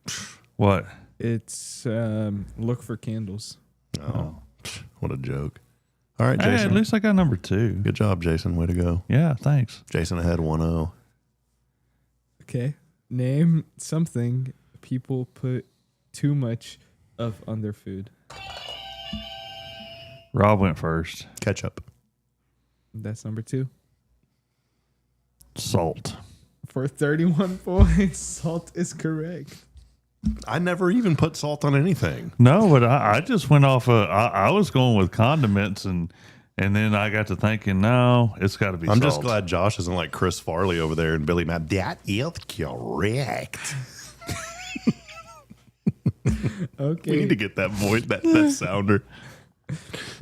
What? It's look for candles. Oh. What a joke. All right, Hey, Jason. at least I got number 2. Good job, Jason. Way to go. Yeah, thanks. Jason ahead 1-0. Okay. Name something people put too much of on their food. Rob went first. Ketchup. That's number 2. Salt. For 31 points, salt is correct. I never even put salt on anything. No, but I just went off I was going with condiments and then I got to thinking, no, it's got to be I'm salt. just glad Josh isn't like Chris Farley over there and Billy Mapp. That is correct. Okay. We need to get that voice, that sounder.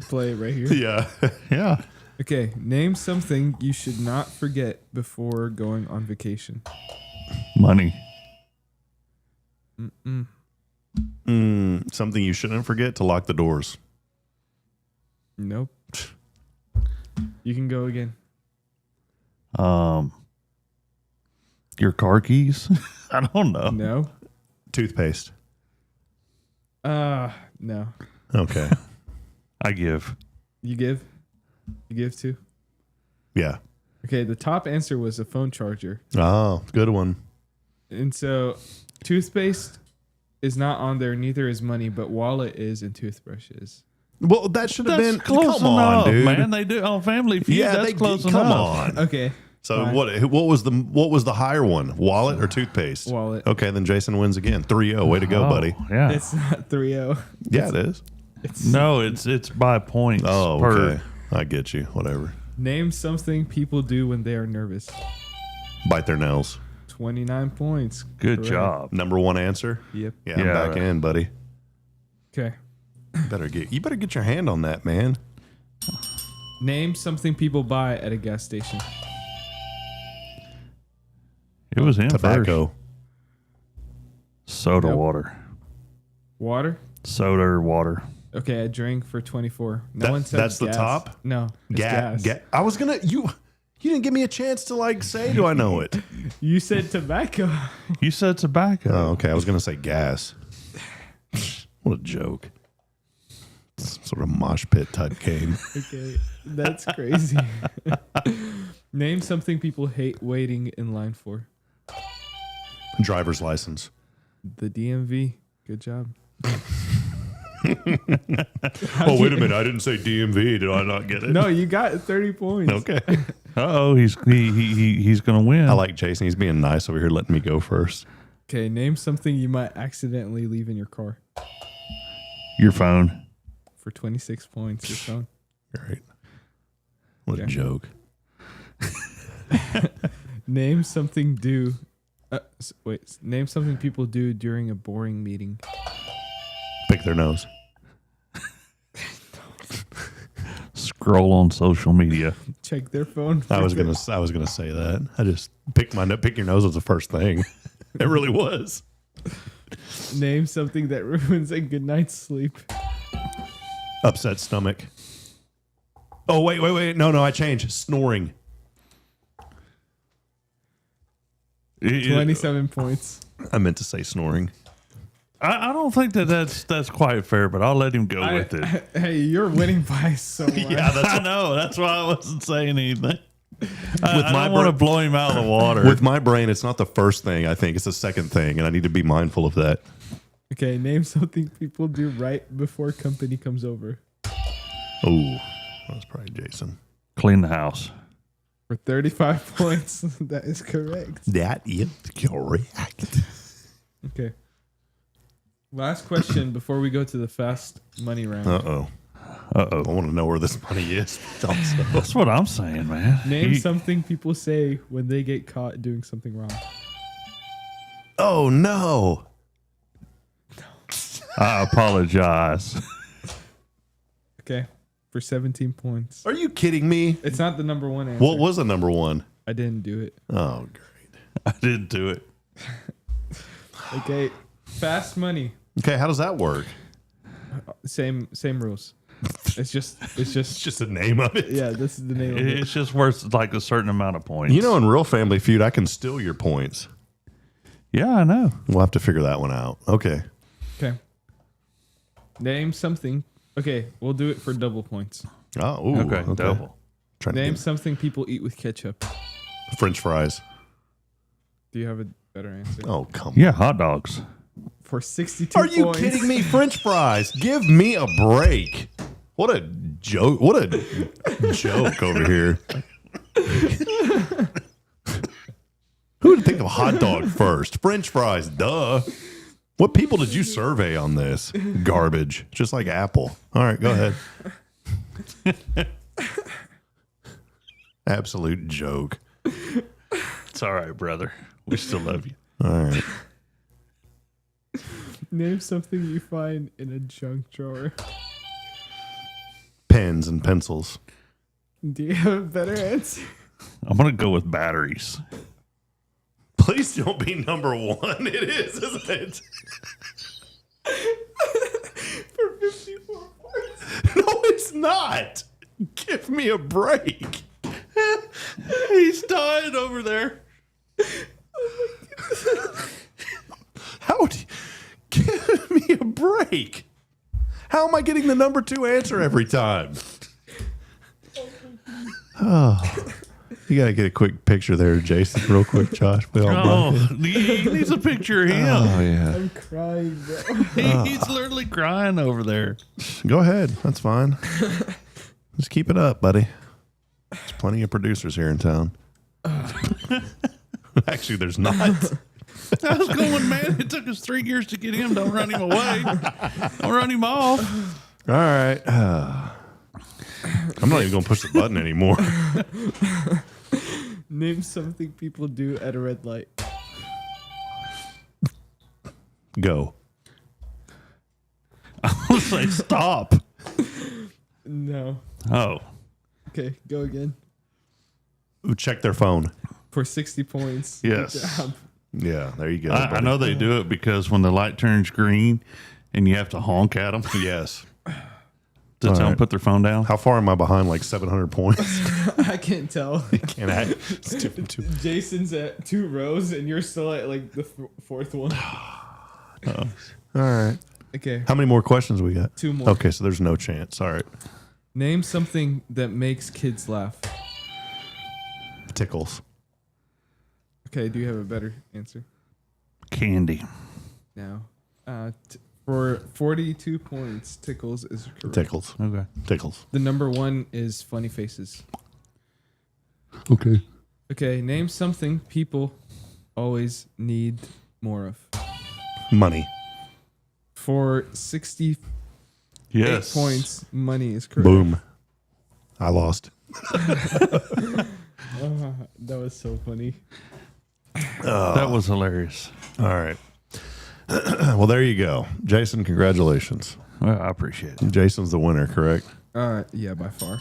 Play it right here. Yeah. Yeah. Okay, name something you should not forget before going on vacation. Money. Something you shouldn't forget to lock the doors. Nope. You can go again. Your car keys? I don't know. No. Toothpaste. No. Okay. I give. You give? You give too? Yeah. Okay, the top answer was a phone charger. Oh, good one. And so toothpaste is not on there, neither is money, but wallet is and toothbrush is. Well, that should have been close come on, enough, dude. man. They do on Family Feud. Yeah, That's they close come enough. on. Okay. So fine. what was the higher one? Wallet or toothpaste? Wallet. Okay, then Jason wins again. 3-0. Way to go, buddy. Yeah. It's not 3-0. Yeah, it is. No, it's by points. Oh, per. okay. I get you. Whatever. Name something people do when they are nervous. Bite their nails. 29 points. Good Correct. job. Number one answer. Yep. Yeah, I'm Yeah, back right. in, buddy. Okay. You better get your hand on that, man. Name something people buy at a gas station. It was him Tobacco. first. Soda Nope. water. Water? Soda or water. Okay, a drink for 24. No one said That's the gas. top? No. It's gas. I was gonna you didn't give me a chance to like say, do I know it? You said tobacco. You said tobacco. Oh, okay. I was gonna say gas. What a joke. Some sort of mosh pit type game. Okay, that's crazy. Name something people hate waiting in line for. Driver's license. The DMV. Good job. Oh, wait a minute. I didn't say DMV. Did I not get it? No, you got 30 points. Okay. Uh-oh, he's going to win. I like Jason. He's being nice over here, letting me go first. Okay, name something you might accidentally leave in your car. Your phone. For 26 points, your phone. Right. What a Okay. joke. Name something name something people do during a boring meeting. Pick their nose. Scroll on social media. Check their phone. I was gonna say that. I just pick your nose was the first thing. It really was. Name something that ruins a good night's sleep. Upset stomach. Oh wait. No, I changed. Snoring. 27 points. I meant to say snoring. I don't think that's quite fair, but I'll let him go with it. Hey, you're winning by so much. Yeah, I know. That's why I wasn't saying anything. I don't want to blow him out of the water. With my brain, it's not the first thing. I think it's the second thing, and I need to be mindful of that. Okay, name something people do right before company comes over. Oh, that was probably Jason. Clean the house. For 35 points, that is correct. That is correct. Okay. Last question before we go to the fast money round. Uh-oh. I want to know where this money is. Also. That's what I'm saying, man. Name something people say when they get caught doing something wrong. Oh, no. I apologize. Okay. For 17 points. Are you kidding me? It's not the number one answer. What was the number one? I didn't do it. Oh, great. I didn't do it. Okay. Fast money. Okay, how does that work? Same rules. It's just It's just the name of it. yeah, this is the name of it. It's just worth like a certain amount of points. You know, in Real Family Feud, I can steal your points. Yeah, I know. We'll have to figure that one out. Okay. Okay. Name something. Okay, we'll do it for double points. Oh, ooh, Okay, double. Trying to Name do something people eat with ketchup. French fries. Do you have a better answer? Oh, come on. Yeah, hot dogs. For 62 Are you points. kidding me? French fries. Give me a break. What a joke. What a joke over here. would think of hot dog first? French fries, duh. What people did you survey on this? Garbage. Just like Apple. All right, go ahead. Absolute joke. It's all right, brother. We still love you. All right. Name something you find in a junk drawer. Pens and pencils. Do you have a better answer? I'm going to go with batteries. Please don't be number one. It is, isn't it? For 54 points. No, it's not. Give me a break. He's dying over there. How do you, give me a break? How am I getting the number 2 answer every time? Oh, you got to get a quick picture there, Jason, real quick, Josh. We all He needs a picture of him. Oh, yeah. I'm crying, bro. He's literally crying over there. Go ahead. That's fine. Just keep it up, buddy. There's plenty of producers here in town. Actually, there's not. I was going, man, it took us 3 years to get him. Don't run him away. Don't run him off. All right. I'm not even going to push the button anymore. Name something people do at a red light. Go. I was like, stop. No. Oh. Okay, go again. Check their phone. For 60 points. Yes. Good job. Yeah, there you go. I know they do it because when the light turns green and you have to honk at them. Yes. To tell them put their phone down. How far am I behind? Like 700 points? I can't tell. You can't act. It's too. Jason's at 2 rows and you're still at like the fourth one. All right. Okay. How many more questions we got? 2 more. Okay, so there's no chance. All right. Name something that makes kids laugh. Tickles. Okay, do you have a better answer? Candy. No. For 42 points, tickles is correct. Tickles. Okay. Tickles. The number 1 is funny faces. Okay. Okay, name something people always need more of. Money. For 68 points, money is correct. Boom. I lost. That was so funny. That was hilarious. All right. Well, there you go. Jason, congratulations. Well, I appreciate it. Jason's the winner, correct? Yeah, by far.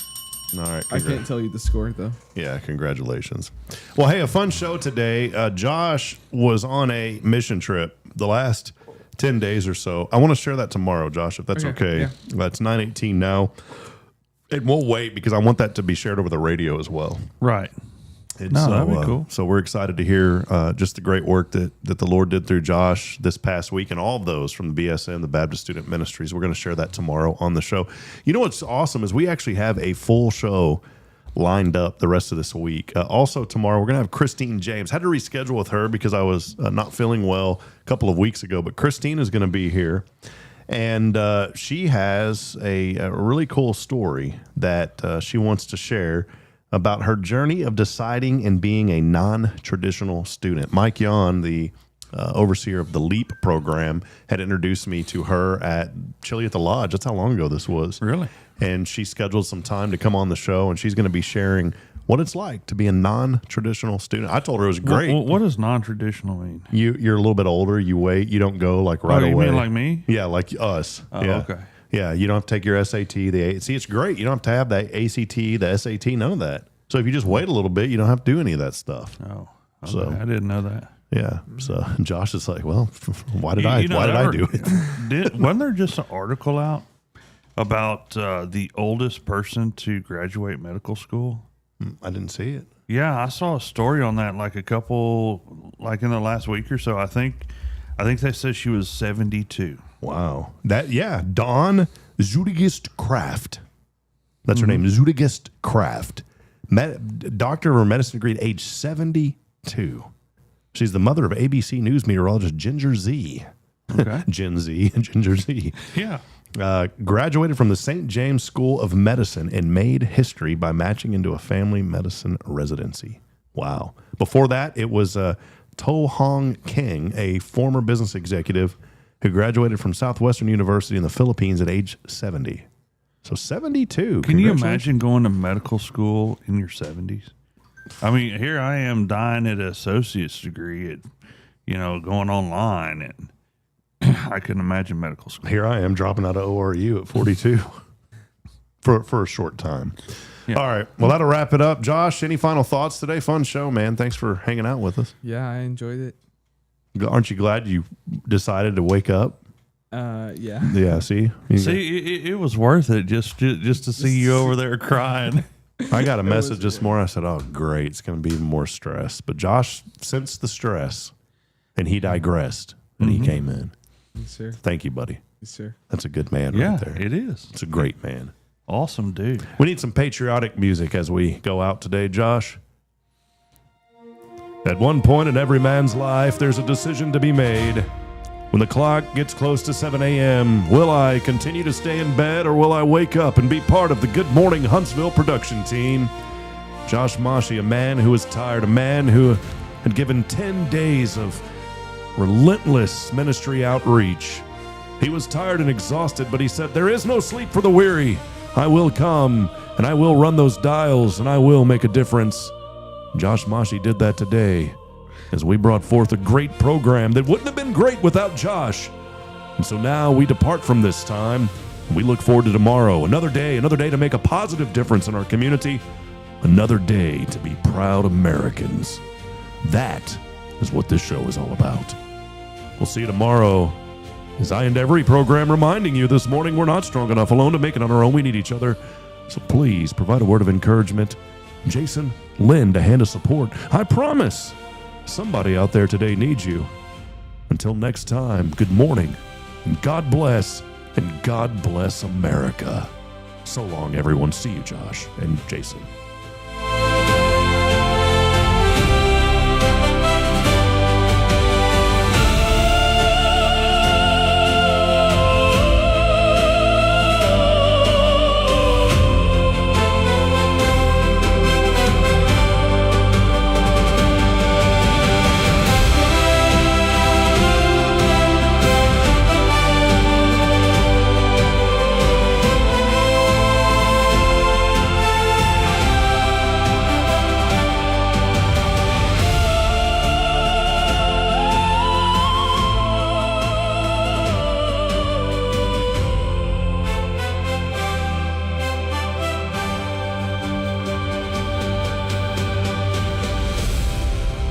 All right. I can't tell you the score, though. Yeah, congratulations. Well, hey, a fun show today. Josh was on a mission trip the last 10 days or so. I want to share that tomorrow, Josh, if that's okay. Yeah. That's 9:18 now. And we'll wait because I want that to be shared over the radio as well. Right. And No, so, that'd be cool. So we're excited to hear just the great work that the Lord did through Josh this past week and all of those from the BSN, the Baptist Student Ministries. We're going to share that tomorrow on the show. You know what's awesome is we actually have a full show lined up the rest of this week. Also tomorrow, we're going to have Christine James. Had to reschedule with her because I was not feeling well a couple of weeks ago, but Christine is going to be here. And she has a really cool story that she wants to share about her journey of deciding and being a non-traditional student. Mike Yon, the overseer of the LEAP program, had introduced me to her at Chili at the Lodge. That's how long ago this was. Really? And she scheduled some time to come on the show, and she's going to be sharing what it's like to be a non-traditional student. I told her it was great. What does non-traditional mean? You're a little bit older. You wait. You don't go like right you away. mean like me? Yeah, like us. Oh, yeah. okay. Yeah, you don't have to take your SAT. See, it's great. You don't have to have that ACT, the SAT, none of that. So if you just wait a little bit, you don't have to do any of that stuff. Oh, okay. So I didn't know that. yeah. So Josh is like, well, why did I do it? Wasn't there just an article out about the oldest person to graduate medical school? I didn't see it. Yeah, I saw a story on that like in the last week or so. I think they said she was 72. Wow. Dawn Zudigist Kraft. That's her name, Zudigist Kraft. Doctor of medicine degree at age 72. She's the mother of ABC News meteorologist Ginger Z. Okay. Gen Z and Ginger Z. Yeah. Graduated from the St. James School of Medicine and made history by matching into a family medicine residency. Wow. Before that, it was To Hong King, a former business executive who graduated from Southwestern University in the Philippines at age 70. So 72. Can you imagine going to medical school in your 70s? I mean, here I am dying at an associate's degree at, going online, and I couldn't imagine medical school. Here I am dropping out of ORU at 42 for a short time. Yeah. All right. Well, that'll wrap it up. Josh, any final thoughts today? Fun show, man. Thanks for hanging out with us. Yeah, I enjoyed it. Aren't you glad you decided to wake up? Yeah. Yeah, see? It was worth it just to see you over there crying. I got a message this morning. I said, oh, great. It's going to be even more stress. But Josh sensed the stress, and he digressed, and he came in. Yes, sir. Thank you, buddy. Yes, sir. That's a good man Yeah, right there. it is. It's a great man. Awesome dude. We need some patriotic music as we go out today, Josh. At one point in every man's life, there's a decision to be made. When the clock gets close to 7 a.m., will I continue to stay in bed or will I wake up and be part of the Good Morning Huntsville production team? Josh Mashi, a man who was tired, a man who had given 10 days of relentless ministry outreach. He was tired and exhausted, but he said, there is no sleep for the weary. I will come, and I will run those dials, and I will make a difference. Josh Mashi did that today as we brought forth a great program that wouldn't have been great without Josh. And so now we depart from this time. We look forward to tomorrow, another day to make a positive difference in our community, another day to be proud Americans. That is what this show is all about. We'll see you tomorrow. As I end every program reminding you this morning, we're not strong enough alone to make it on our own. We need each other. So please provide a word of encouragement. Jason, lend a hand of support. I promise somebody out there today needs you. Until next time, good morning, and God bless America. So long, everyone. See you, Josh and Jason.